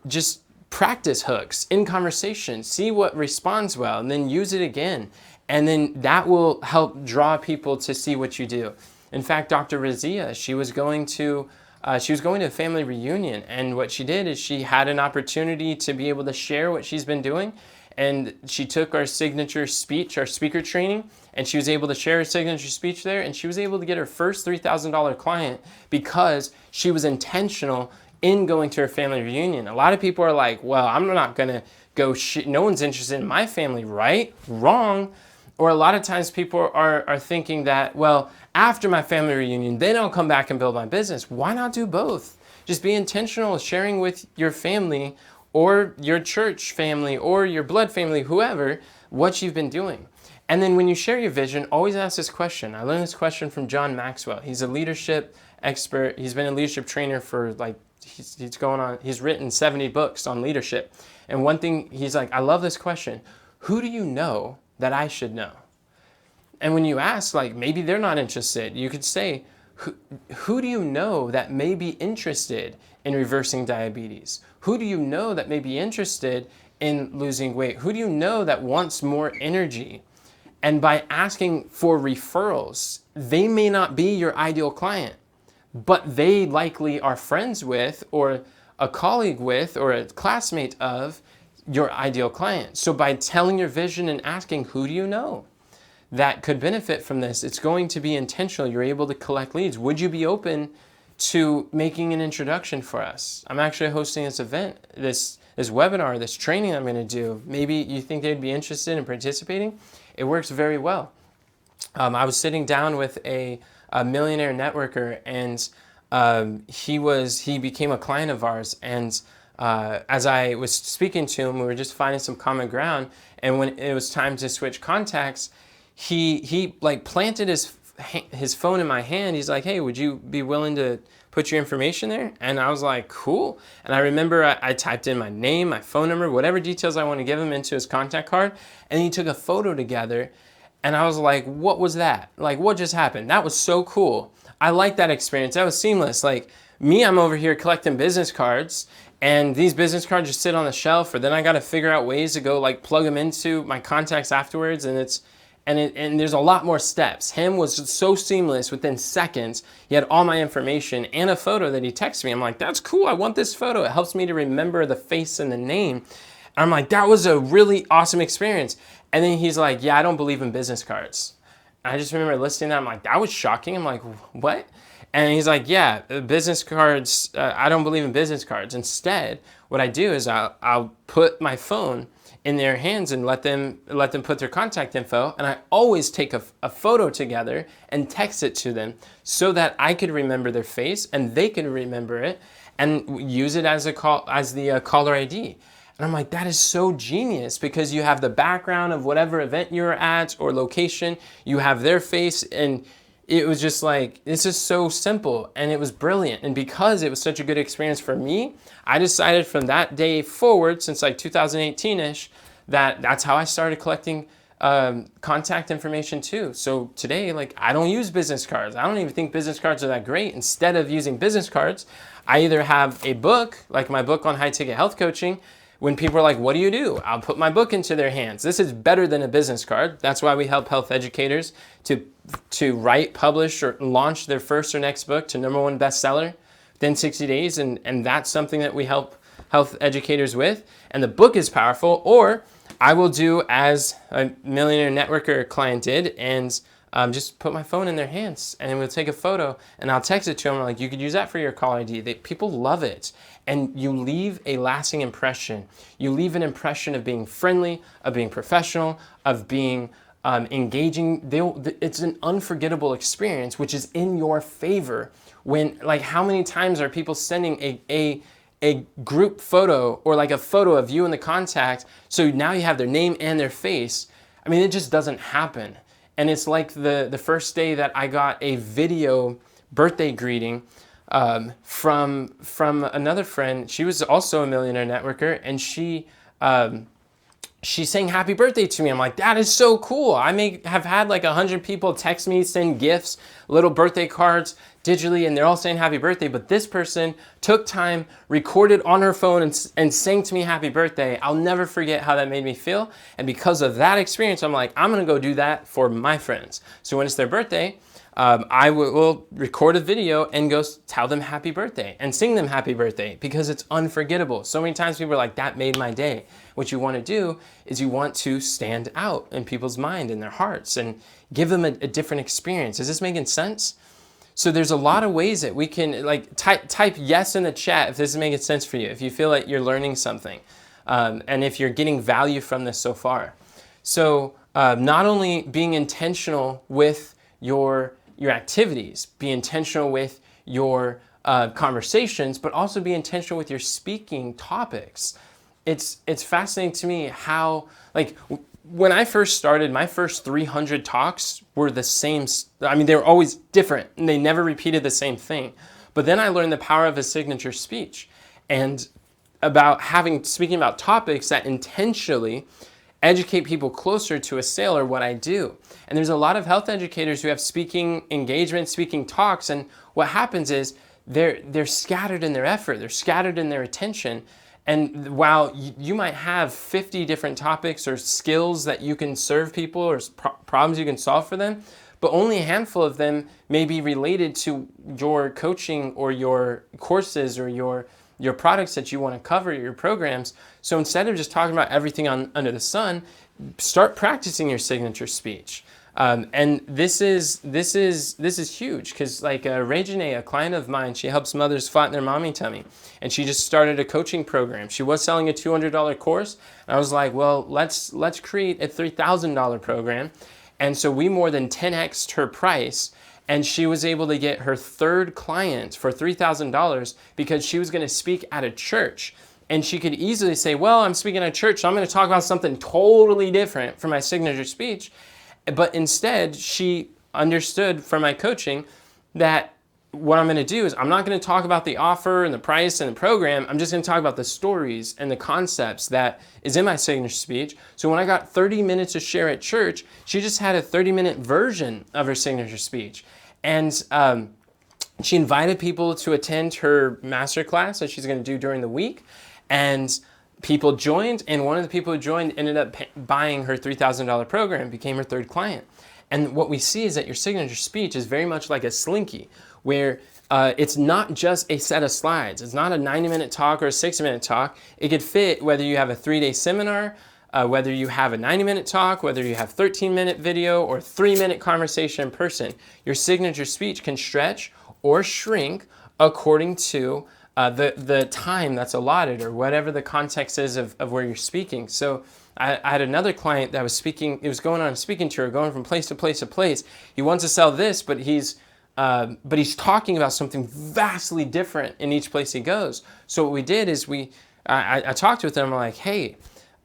Just practice hooks in conversation, see what responds well, and then use it again. And then that will help draw people to see what you do. In fact, Dr. Razia, she was going to a family reunion, and what she did is she had an opportunity to be able to share what she's been doing. And she took our signature speech, our speaker training, and she was able to share her signature speech there, and she was able to get her first $3,000 client because she was intentional in going to her family reunion. A lot of people are like, well, I'm not going to go, no one's interested in my family, right? Wrong. Or a lot of times people are thinking that, well, after my family reunion, then I'll come back and build my business. Why not do both? Just be intentional, sharing with your family or your church family or your blood family, whoever, what you've been doing. And then when you share your vision, always ask this question. I learned this question from John Maxwell. He's a leadership expert. He's been a leadership trainer for he's written 70 books on leadership. And one thing, he's like, I love this question. Who do you know that I should know? And when you ask, maybe they're not interested, you could say, who do you know that may be interested in reversing diabetes? Who do you know that may be interested in losing weight? Who do you know that wants more energy? And by asking for referrals, they may not be your ideal client, but they likely are friends with, or a colleague with, or a classmate of your ideal client. So by telling your vision and asking, who do you know that could benefit from this, it's going to be intentional. You're able to collect leads. Would you be open to making an introduction for us? I'm actually hosting this event, this webinar, this training I'm going to do. Maybe you think they'd be interested in participating. It works very well. I was sitting down with a millionaire networker, and he became a client of ours. And as I was speaking to him, we were just finding some common ground. And when it was time to switch contacts, he like planted his phone in my hand. He's like, hey, would you be willing to put your information there? And I was like, cool. And I remember I typed in my name, my phone number, whatever details I want to give him into his contact card. And he took a photo together. And I was like, what was that? Like, what just happened? That was so cool. I like that experience. That was seamless. Like me, I'm over here collecting business cards, and these business cards just sit on the shelf, or then I got to figure out ways to go like plug them into my contacts afterwards. And there's a lot more steps. Him was so seamless. Within seconds, he had all my information and a photo that he texted me. I'm like, that's cool. I want this photo. It helps me to remember the face and the name. And I'm like, that was a really awesome experience. And then he's like, yeah, I don't believe in business cards. And I just remember listening to that. I'm like, that was shocking. I'm like, what? And he's like, yeah, business cards, I don't believe in business cards. Instead, what I do is I'll put my phone in their hands and let them put their contact info. And I always take a photo together and text it to them so that I could remember their face and they could remember it and use it as the caller ID. And I'm like, that is so genius, because you have the background of whatever event you're at or location, you have their face, and it was just like, this is so simple, and it was brilliant. And because it was such a good experience for me, I decided from that day forward, since like 2018-ish, that's how I started collecting contact information too. So today, like, I don't use business cards. I don't even think business cards are that great. Instead of using business cards, I either have a book, like my book on high-ticket health coaching. When people are like, what do you do? I'll put my book into their hands. This is better than a business card. That's why we help health educators to write, publish, or launch their first or next book to #1 bestseller within 60 days. And that's something that we help health educators with. And the book is powerful. Or I will do as a millionaire networker client did, and just put my phone in their hands, and then we'll take a photo and I'll text it to them. Like, you could use that for your caller ID. People love it. And you leave a lasting impression. You leave an impression of being friendly, of being professional, of being engaging. It's an unforgettable experience, which is in your favor. When, like, how many times are people sending a group photo or like a photo of you in the contact, so now you have their name and their face? I mean, it just doesn't happen. And it's like the first day that I got a video birthday greeting from another friend. She was also a millionaire networker, and she sang happy birthday to me. I'm like, that is so cool. I may have had like 100 people text me, send gifts, little birthday cards digitally, and they're all saying happy birthday. But this person took time, recorded on her phone, and sang to me happy birthday. I'll never forget how that made me feel. And because of that experience, I'm like, I'm going to go do that for my friends. So when it's their birthday, I will record a video and go tell them happy birthday and sing them happy birthday, because it's unforgettable. So many times people are like, that made my day. What you want to do is you want to stand out in people's mind and their hearts and give them a different experience. Is this making sense? So there's a lot of ways that we can, like, type yes in the chat if this is making sense for you, if you feel like you're learning something, and if you're getting value from this so far. So not only being intentional with your activities, be intentional with your conversations, but also be intentional with your speaking topics. It's fascinating to me how, like, when I first started, my first 300 talks were the same. I mean, they were always different, and they never repeated the same thing. But then I learned the power of a signature speech, and about speaking about topics that intentionally educate people closer to a sale or what I do. And there's a lot of health educators who have speaking engagements, speaking talks, and what happens is they're scattered in their effort, they're scattered in their attention. And while you might have 50 different topics or skills that you can serve people, or problems you can solve for them, but only a handful of them may be related to your coaching or your courses or your your products that you want to cover, your programs. So instead of just talking about everything under the sun, start practicing your signature speech. And this is huge because like Regine, a client of mine, she helps mothers flatten their mommy tummy, and she just started a coaching program. She was selling a $200 course, and I was like, well, let's create a $3,000 program, and so we more than 10x'd her price. And she was able to get her third client for $3,000 because she was going to speak at a church. And she could easily say, well, I'm speaking at a church, so I'm going to talk about something totally different for my signature speech. But instead, she understood from my coaching that what I'm going to do is I'm not going to talk about the offer and the price and the program. I'm just going to talk about the stories and the concepts that is in my signature speech. So when I got 30 minutes to share at church, she just had a 30-minute version of her signature speech. And she invited people to attend her masterclass that she's going to do during the week. And people joined, and one of the people who joined ended up buying her $3,000 program, became her third client. And what we see is that your signature speech is very much like a slinky, where it's not just a set of slides. It's not a 90-minute talk or a 60-minute talk. It could fit whether you have a 3-day seminar, whether you have a 90-minute talk, whether you have 13-minute video or 3-minute conversation in person. Your signature speech can stretch or shrink according to the time that's allotted or whatever the context is of where you're speaking. So I had another client that was speaking, it was going on a speaking tour, going from place to place to place. He wants to sell this, but he's talking about something vastly different in each place he goes. So what we did is I talked with him, I'm like, hey,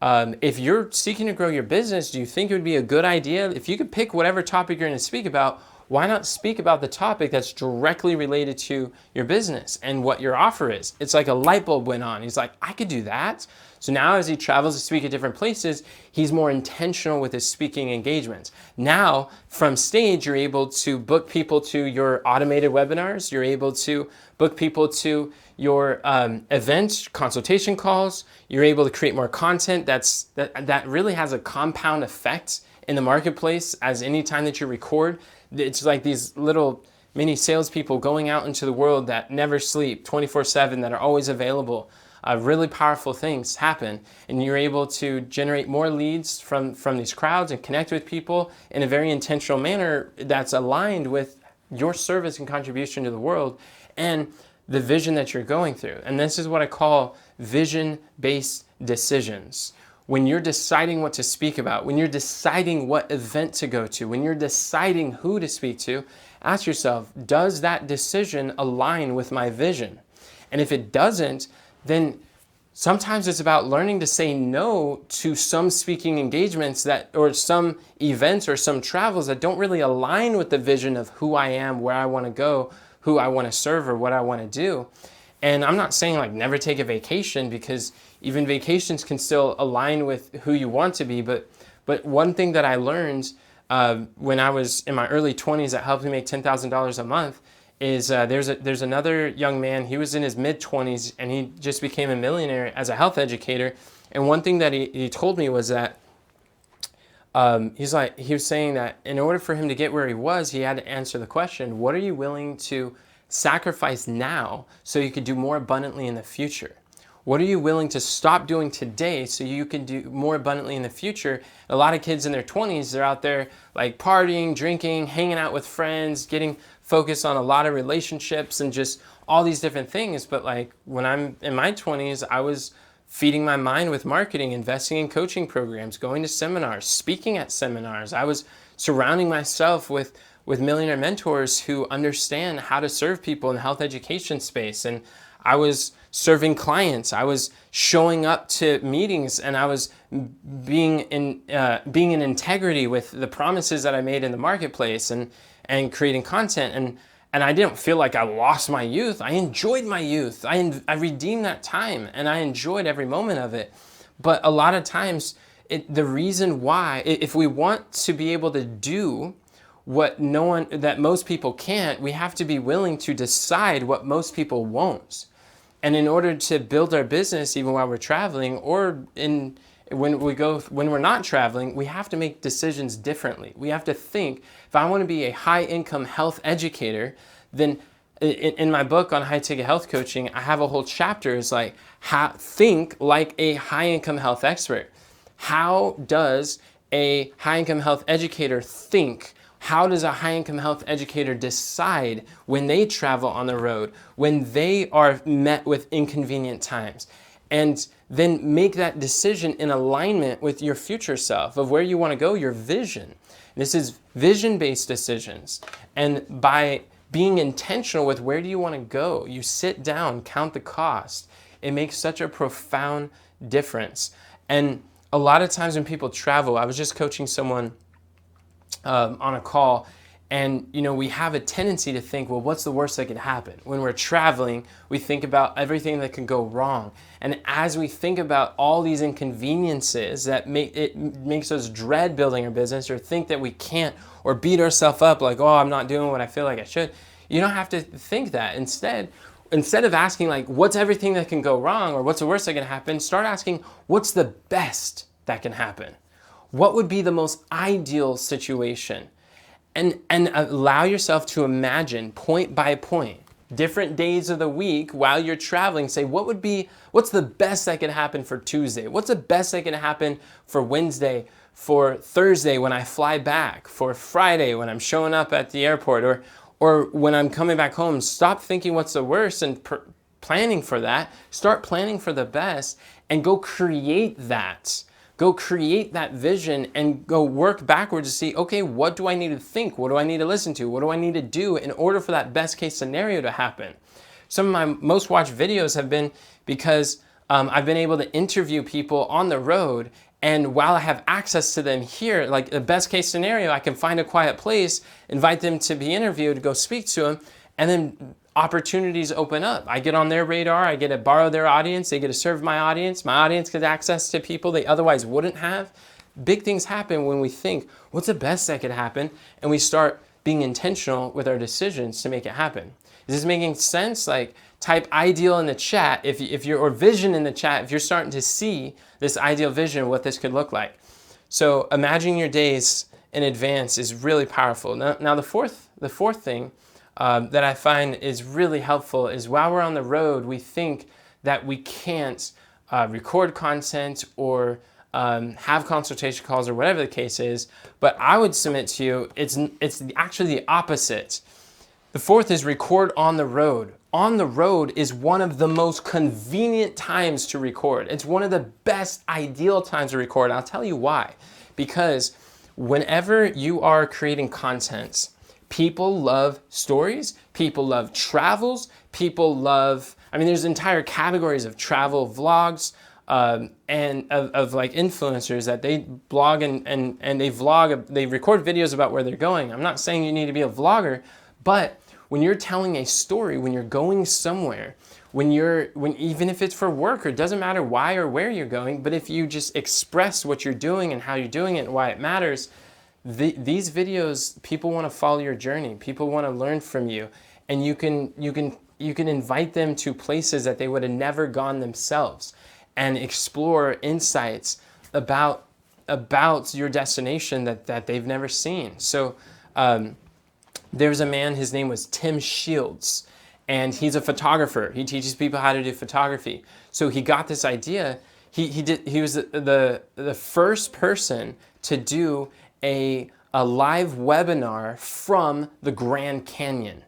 if you're seeking to grow your business, do you think it would be a good idea if you could pick whatever topic you're going to speak about? Why not speak about the topic that's directly related to your business and what your offer is? It's like a light bulb went on. He's like, I could do that. So now as he travels to speak at different places, he's more intentional with his speaking engagements. Now from stage, you're able to book people to your automated webinars. You're able to book people to your event consultation calls. You're able to create more content that really has a compound effect in the marketplace. As any time that you record, it's like these little mini salespeople going out into the world that never sleep 24/7, that are always available. Really powerful things happen, and you're able to generate more leads from these crowds and connect with people in a very intentional manner that's aligned with your service and contribution to the world and the vision that you're going through. And this is what I call vision-based decisions. When you're deciding what to speak about, when you're deciding what event to go to, when you're deciding who to speak to, ask yourself, does that decision align with my vision? And if it doesn't, then sometimes it's about learning to say no to some speaking engagements or some events or some travels that don't really align with the vision of who I am, where I want to go, who I want to serve, or what I want to do. And I'm not saying like never take a vacation, because even vacations can still align with who you want to be. But one thing that I learned when I was in my early 20s that helped me make $10,000 a month is there's another young man. He was in his mid-20s and he just became a millionaire as a health educator. And one thing that he told me was that he was saying that in order for him to get where he was, he had to answer the question, what are you willing to sacrifice now so you could do more abundantly in the future? What are you willing to stop doing today so you can do more abundantly in the future? A lot of kids in their 20s, they're out there like partying, drinking, hanging out with friends, getting focused on a lot of relationships and just all these different things. But like when I'm in my 20s, I was feeding my mind with marketing, investing in coaching programs, going to seminars, speaking at seminars. I was surrounding myself with millionaire mentors who understand how to serve people in the health education space. And I was serving clients. I was showing up to meetings, and I was being in integrity with the promises that I made in the marketplace and creating content. And I didn't feel like I lost my youth. I enjoyed my youth. I redeemed that time, and I enjoyed every moment of it. But a lot of times, the reason why, if we want to be able to do that most people can't, we have to be willing to decide what most people won't. And in order to build our business, even while we're traveling, or when we're not traveling, we have to make decisions differently. We have to think, if I want to be a high income health educator, then in my book on high ticket health coaching, I have a whole chapter. It's like, think like a high income health expert. How does a high income health educator think? How does a high income health educator decide when they travel on the road, when they are met with inconvenient times? And then make that decision in alignment with your future self of where you want to go, your vision. This is vision-based decisions. And by being intentional with where do you want to go, you sit down, count the cost. It makes such a profound difference. And a lot of times when people travel, I was just coaching someone on a call, and we have a tendency to think, well, what's the worst that could happen? When we're traveling, we think about everything that can go wrong. And as we think about all these inconveniences that makes us dread building our business, or think that we can't, or beat ourselves up like, oh, I'm not doing what I feel like I should. You don't have to think that. Instead of asking like, what's everything that can go wrong, or what's the worst that can happen, start asking, what's the best that can happen? What would be the most ideal situation? And allow yourself to imagine point by point, different days of the week while you're traveling. Say, what's the best that could happen for Tuesday? What's the best that can happen for Wednesday, for Thursday when I fly back, for Friday when I'm showing up at the airport, or when I'm coming back home? Stop thinking what's the worst and planning for that. Start planning for the best and go create that. Go create that vision and go work backwards to see, okay, what do I need to think? What do I need to listen to? What do I need to do in order for that best case scenario to happen? Some of my most watched videos have been because I've been able to interview people on the road, and while I have access to them here, like the best case scenario, I can find a quiet place, invite them to be interviewed, go speak to them, and then opportunities open up. I get on their radar, I get to borrow their audience, they get to serve my audience gets access to people they otherwise wouldn't have. Big things happen when we think, what's the best that could happen? And we start being intentional with our decisions to make it happen. Is this making sense? Like, type ideal in the chat if you're, or vision in the chat, if you're starting to see this ideal vision of what this could look like. So imagining your days in advance is really powerful. Now the fourth thing that I find is really helpful is while we're on the road, we think that we can't record content or have consultation calls or whatever the case is. But I would submit to you, it's actually the opposite. The fourth is record on the road. On the road is one of the most convenient times to record. It's one of the best ideal times to record. I'll tell you why. Because whenever you are creating content, people love stories, people love travels, people love, there's entire categories of travel vlogs and of like influencers that they blog and they vlog, they record videos about where they're going. I'm not saying you need to be a vlogger, but when you're telling a story, when you're going somewhere, when even if it's for work, or it doesn't matter why or where you're going, but if you just express what you're doing and how you're doing it and why it matters, these videos, people want to follow your journey. People want to learn from you, and you can invite them to places that they would have never gone themselves, and explore insights about your destination that they've never seen. So there's a man, his name was Tim Shields, and he's a photographer. He teaches people how to do photography. So he got this idea. He was the first person to do a live webinar from the Grand Canyon.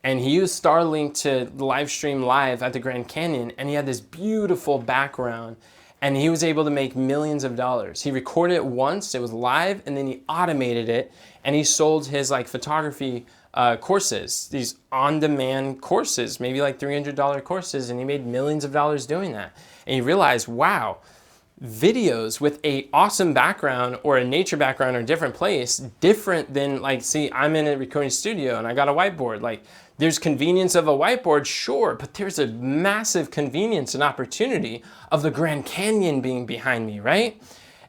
And he used Starlink to live stream live at the Grand Canyon, and he had this beautiful background, and he was able to make millions of dollars. He recorded it once, it was live, and then he automated it, and he sold his photography courses, these on-demand courses, maybe like $300 courses, and he made millions of dollars doing that. And he realized, wow, videos with a awesome background or a nature background or a different place, different than I'm in a recording studio and I got a whiteboard. There's convenience of a whiteboard, sure, but there's a massive convenience and opportunity of the Grand Canyon being behind me, right?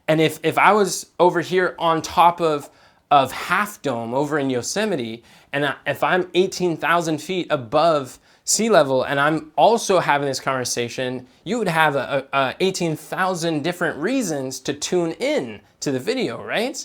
And if I was over here on top of Half Dome over in Yosemite, and if I'm 18,000 feet above sea level and I'm also having this conversation, you would have 18,000 different reasons to tune in to the video, right?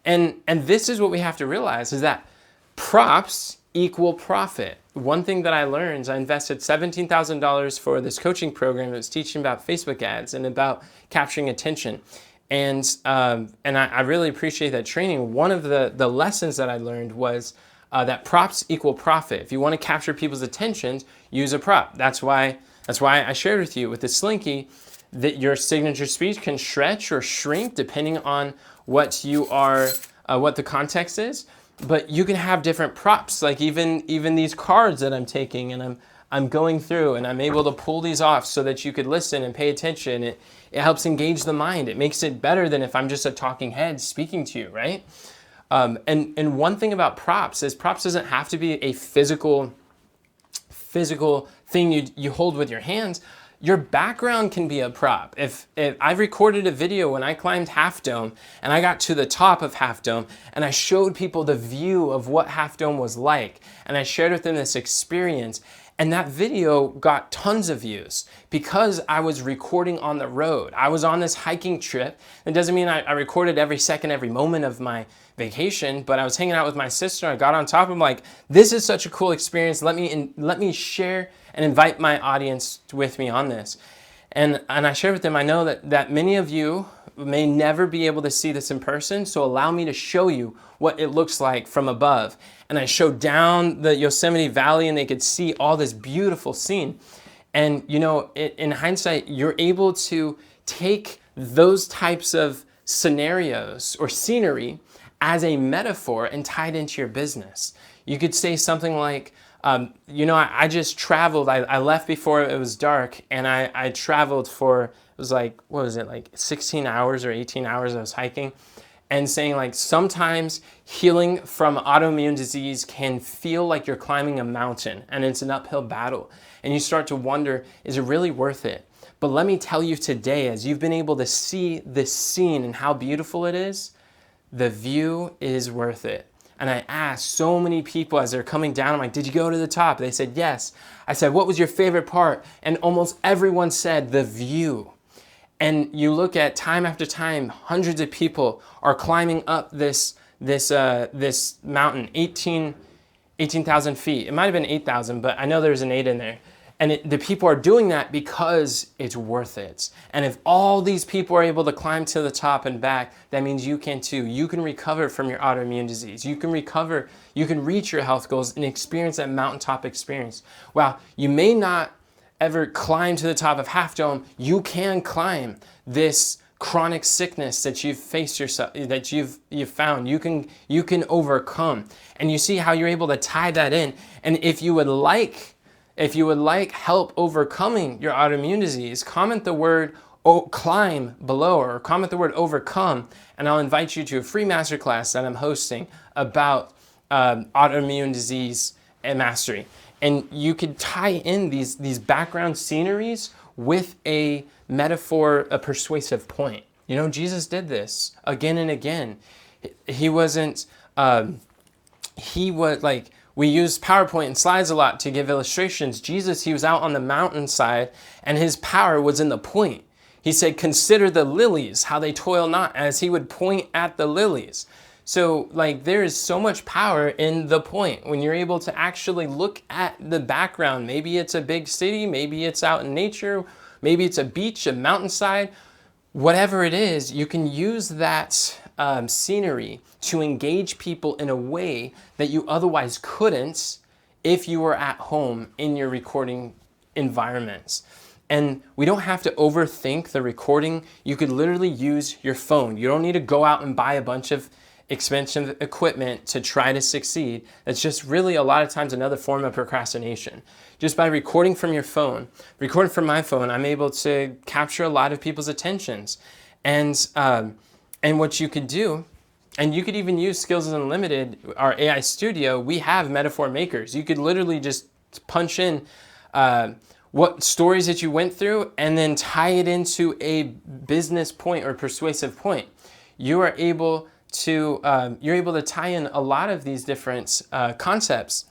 And this is what we have to realize, is that props equal profit. One thing that I learned is I invested $17,000 for this coaching program that was teaching about Facebook ads and about capturing attention. And I really appreciate that training. One of the lessons that I learned was that props equal profit. If you want to capture people's attention, use a prop. That's why I shared with you with the Slinky that your signature speech can stretch or shrink depending on what you are, what the context is. But you can have different props, like even these cards that I'm taking and I'm going through, and I'm able to pull these off so that you could listen and pay attention. It helps engage the mind. It makes it better than if I'm just a talking head speaking to you, right? And one thing about props is props doesn't have to be a physical thing you hold with your hands. Your background can be a prop. If I recorded a video when I climbed Half Dome and I got to the top of Half Dome and I showed people the view of what Half Dome was like, and I shared with them this experience, and that video got tons of views because I was recording on the road. I was on this hiking trip. It doesn't mean I recorded every second, every moment of my vacation, but I was hanging out with my sister. I got on top. I'm like, this is such a cool experience. Let me share and invite my audience with me on this. And I shared with them, I know that many of you may never be able to see this in person, so allow me to show you what it looks like from above. And I showed down the Yosemite Valley and they could see all this beautiful scene. And you know, in hindsight, you're able to take those types of scenarios or scenery as a metaphor and tie it into your business. You could say something like, I just traveled. I left before it was dark, and I traveled for, it was like, what was it, like 16 hours or 18 hours I was hiking, and saying like, sometimes healing from autoimmune disease can feel like you're climbing a mountain and it's an uphill battle. And you start to wonder, is it really worth it? But let me tell you today, as you've been able to see this scene and how beautiful it is, the view is worth it. And I asked so many people as they're coming down, I'm like, did you go to the top? They said, yes. I said, what was your favorite part? And almost everyone said the view. And you look at time after time, hundreds of people are climbing up this mountain, 18,000 feet. It might have been 8,000, but I know there's an 8 in there. And the people are doing that because it's worth it. And if all these people are able to climb to the top and back, that means you can too. You can recover from your autoimmune disease. You can recover, you can reach your health goals and experience that mountaintop experience. Wow, you may not ever climb to the top of Half Dome. You can climb this chronic sickness that you've faced yourself, that you've found. You can overcome. And you see how you're able to tie that in. And if you would like help overcoming your autoimmune disease, comment the word climb below, or comment the word overcome, and I'll invite you to a free masterclass that I'm hosting about autoimmune disease and mastery. And you could tie in these background sceneries with a metaphor, a persuasive point. You know, Jesus did this again and again. He was like, we use PowerPoint and slides a lot to give illustrations. Jesus, he was out on the mountainside and his power was in the point. He said, consider the lilies, how they toil not, as he would point at the lilies. So like there is so much power in the point when you're able to actually look at the background. Maybe it's a big city, maybe it's out in nature, maybe it's a beach, a mountainside, whatever it is, you can use that scenery to engage people in a way that you otherwise couldn't if you were at home in your recording environments. And we don't have to overthink the recording. You could literally use your phone. You don't need to go out and buy a bunch of expensive equipment to try to succeed. That's just really a lot of times another form of procrastination. Just by recording from your phone, recording from my phone, I'm able to capture a lot of people's attentions. And what you could do, and you could even use Skills Unlimited, our AI studio, we have metaphor makers. You could literally just punch in what stories that you went through and then tie it into a business point or persuasive point. You're able to tie in a lot of these different concepts,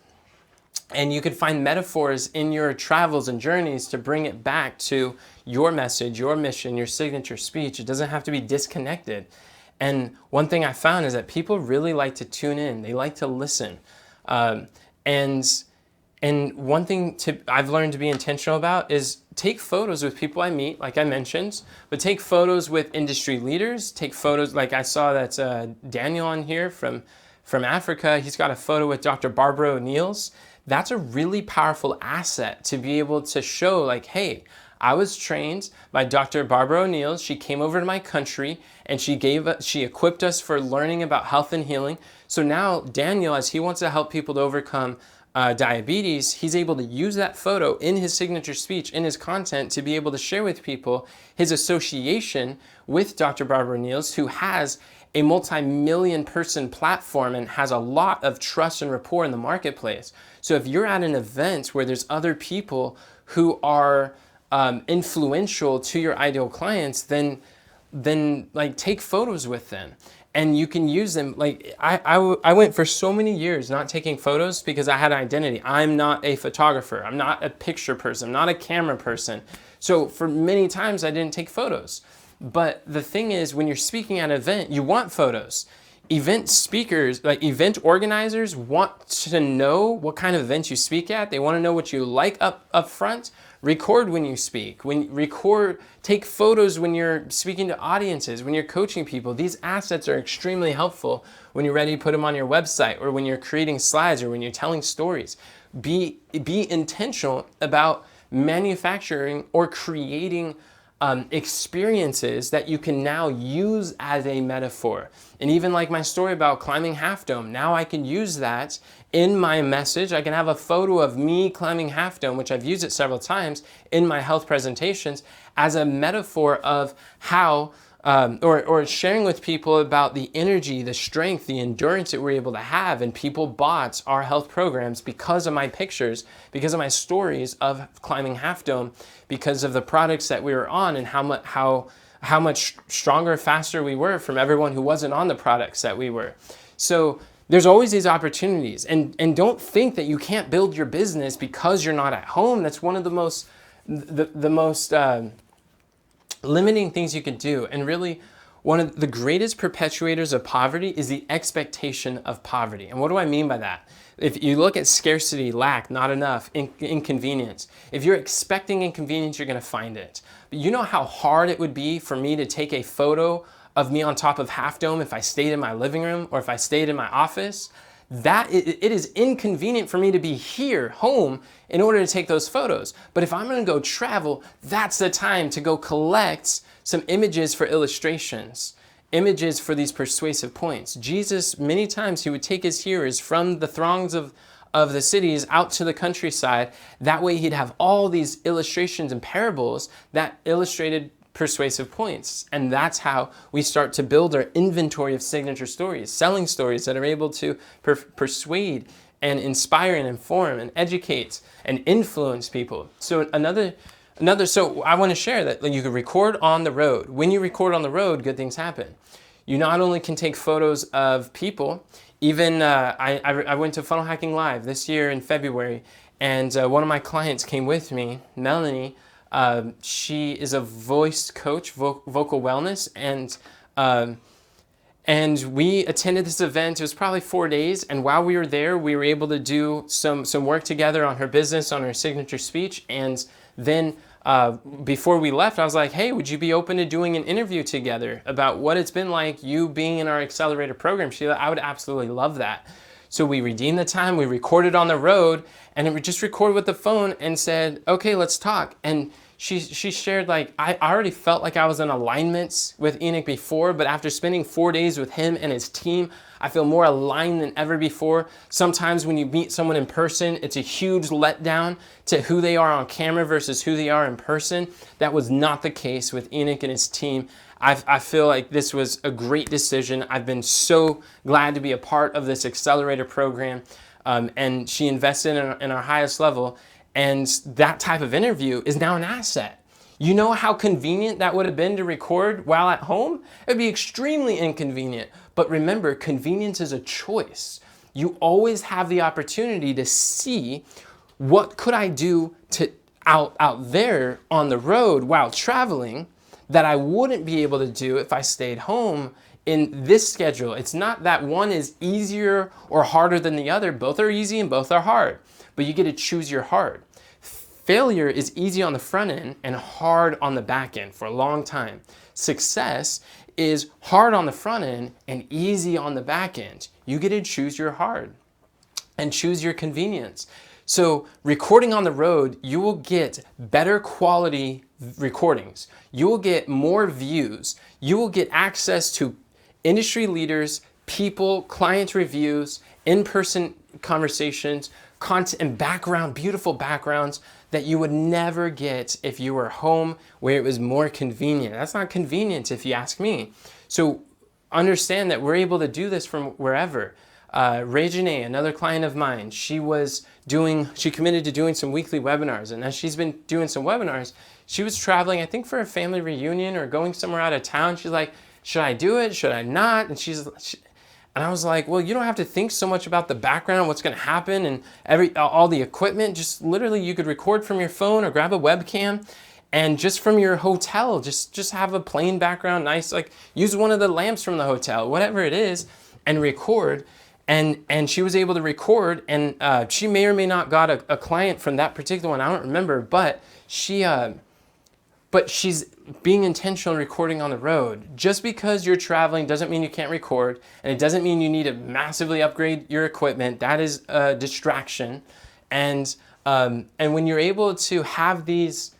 and you could find metaphors in your travels and journeys to bring it back to your message, your mission, your signature speech. It doesn't have to be disconnected. And one thing I found is that people really like to tune in. They like to listen. Um, and and one thing I've learned to be intentional about is take photos with people I meet, like I mentioned, but take photos with industry leaders. Take photos, like I saw that Daniel on here from Africa. He's got a photo with Dr. Barbara O'Neill's. That's a really powerful asset to be able to show, like, hey, I was trained by Dr. Barbara O'Neill. She came over to my country and she equipped us for learning about health and healing. So now Daniel, as he wants to help people to overcome diabetes, he's able to use that photo in his signature speech, in his content, to be able to share with people his association with Dr. Barbara O'Neill, who has a multi-million person platform and has a lot of trust and rapport in the marketplace. So if you're at an event where there's other people who are influential to your ideal clients, then like take photos with them. And you can use them. Like I went for so many years not taking photos because I had an identity. I'm not a photographer. I'm not a picture person. I'm not a camera person. So for many times I didn't take photos. But the thing is, when you're speaking at an event, you want photos. Event speakers, like event organizers, want to know what kind of events you speak at. They want to know what you like up front. Record when you speak. Take photos when you're speaking to audiences, when you're coaching people. These assets are extremely helpful when you're ready to put them on your website, or when you're creating slides, or when you're telling stories. Be intentional about manufacturing or creating experiences that you can now use as a metaphor. And even like my story about climbing Half Dome, now I can use that in my message. I can have a photo of me climbing Half Dome, which I've used it several times in my health presentations, as a metaphor of how, or sharing with people about the energy, the strength, the endurance that we're able to have. And people bought our health programs because of my pictures, because of my stories of climbing Half Dome, because of the products that we were on, and how much stronger, faster we were from everyone who wasn't on the products that we were. So there's always these opportunities, and don't think that you can't build your business because you're not at home. That's one of the most limiting things you can do. And really, one of the greatest perpetuators of poverty is the expectation of poverty. And what do I mean by that? If you look at scarcity, lack, not enough, inconvenience, if you're expecting inconvenience, you're going to find it. But you know how hard it would be for me to take a photo of me on top of Half Dome if I stayed in my living room or if I stayed in my office? It is inconvenient for me to be here, home, in order to take those photos. But if I'm going to go travel, that's the time to go collect some images for illustrations, images for these persuasive points. Jesus, many times, he would take his hearers from the throngs of the cities out to the countryside. That way he'd have all these illustrations and parables that illustrated persuasive points. And that's how we start to build our inventory of signature stories, selling stories that are able to persuade and inspire and inform and educate and influence people. So so I want to share that you can record on the road. When you record on the road, good things happen. You not only can take photos of people, even I went to Funnel Hacking Live this year in February, and one of my clients came with me, Melanie. She is a voice coach, vocal wellness, and we attended this event. It was probably 4 days, and while we were there, we were able to do some work together on her business, on her signature speech. And then before we left, I was like, hey, would you be open to doing an interview together about what it's been like you being in our accelerator program? Sheila, I would absolutely love that. So we redeemed the time, we recorded on the road, and we just recorded with the phone and said, okay, let's talk. And she shared, like, I already felt like I was in alignment with Enoch before, but after spending 4 days with him and his team, I feel more aligned than ever before. Sometimes when you meet someone in person, it's a huge letdown to who they are on camera versus who they are in person. That was not the case with Enoch and his team. I feel like this was a great decision. I've been so glad to be a part of this accelerator program, and she invested in our highest level. And that type of interview is now an asset. You know how convenient that would have been to record while at home? It would be extremely inconvenient. But remember, convenience is a choice. You always have the opportunity to see, what could I do to out there on the road while traveling that I wouldn't be able to do if I stayed home in this schedule, it's not that one is easier or harder than the other. Both are easy and both are hard, but you get to choose your hard. Failure is easy on the front end and hard on the back end for a long time. Success is hard on the front end and easy on the back end. You get to choose your hard and choose your convenience. So recording on the road, you will get better quality recordings. You will get more views. You will get access to industry leaders, people, client reviews, in-person conversations, content and background, beautiful backgrounds that you would never get if you were home where it was more convenient. That's not convenient if you ask me. So understand that we're able to do this from wherever. Ray Janae, another client of mine, she committed to doing some weekly webinars. And as she's been doing some webinars, she was traveling, I think for a family reunion or going somewhere out of town. She's like, should I do it? Should I not? And I was like, well, you don't have to think so much about the background, what's going to happen and all the equipment. Just literally you could record from your phone or grab a webcam and just from your hotel, just have a plain background, nice, like use one of the lamps from the hotel, whatever it is, and record. And she was able to record, and she may or may not got a client from that particular one. I don't remember, but she's being intentional recording on the road. Just because you're traveling doesn't mean you can't record, and it doesn't mean you need to massively upgrade your equipment. That is a distraction. And when you're able to have these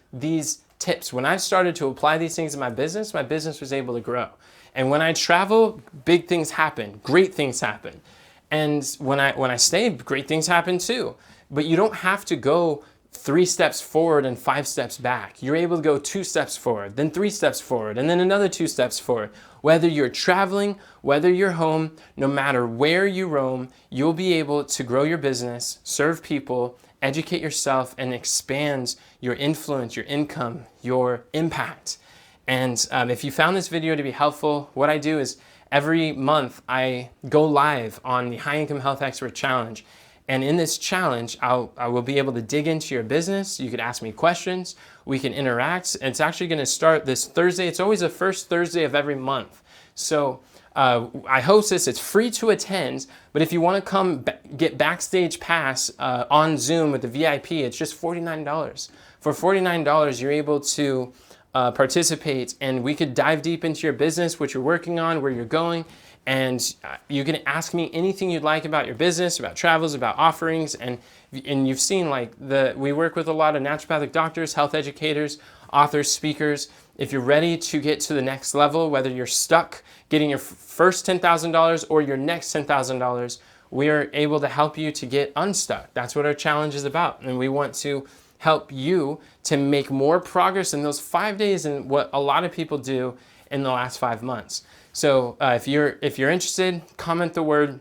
tips, when I started to apply these things in my business was able to grow. And when I travel, big things happen, great things happen. And when I stay, great things happen too. But you don't have to go 3 steps forward and 5 steps back. You're able to go 2 steps forward, then 3 steps forward, and then another 2 steps forward. Whether you're traveling, whether you're home, no matter where you roam, you'll be able to grow your business, serve people, educate yourself, and expand your influence, your income, your impact. And if you found this video to be helpful, what I do is every month I go live on the High Income Health Expert Challenge. And in this challenge, I will be able to dig into your business. You could ask me questions. We can interact. It's actually going to start this Thursday. It's always the first Thursday of every month. So I host this. It's free to attend. But if you want to come get backstage pass on Zoom with the VIP, it's just $49. For $49, you're able to participate, and we could dive deep into your business, what you're working on, where you're going. And you can ask me anything you'd like about your business, about travels, about offerings. And you've seen we work with a lot of naturopathic doctors, health educators, authors, speakers. If you're ready to get to the next level, whether you're stuck getting your first $10,000 or your next $10,000, we are able to help you to get unstuck. That's what our challenge is about. And we want to help you to make more progress in those 5 days than what a lot of people do in the last 5 months. So if you're interested, comment the word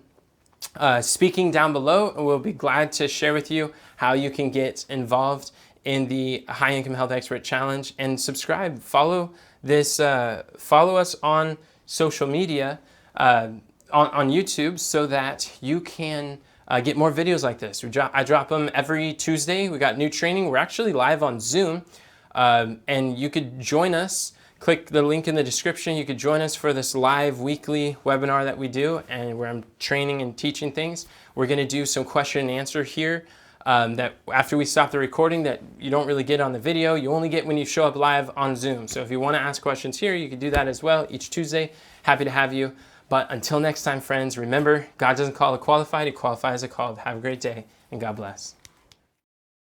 speaking down below, and we'll be glad to share with you how you can get involved in the High Income Health Expert Challenge. And subscribe, follow us on social media, on YouTube, so that you can get more videos like this. I drop them every Tuesday. We got new training. We're actually live on Zoom, and you could join us. Click the link in the description. You could join us for this live weekly webinar that we do, and where I'm training and teaching things. We're going to do some question and answer here that after we stop the recording that you don't really get on the video. You only get when you show up live on Zoom. So if you want to ask questions here, you can do that as well each Tuesday. Happy to have you. But until next time, friends, remember, God doesn't call the qualified. He qualifies the called. Have a great day, and God bless.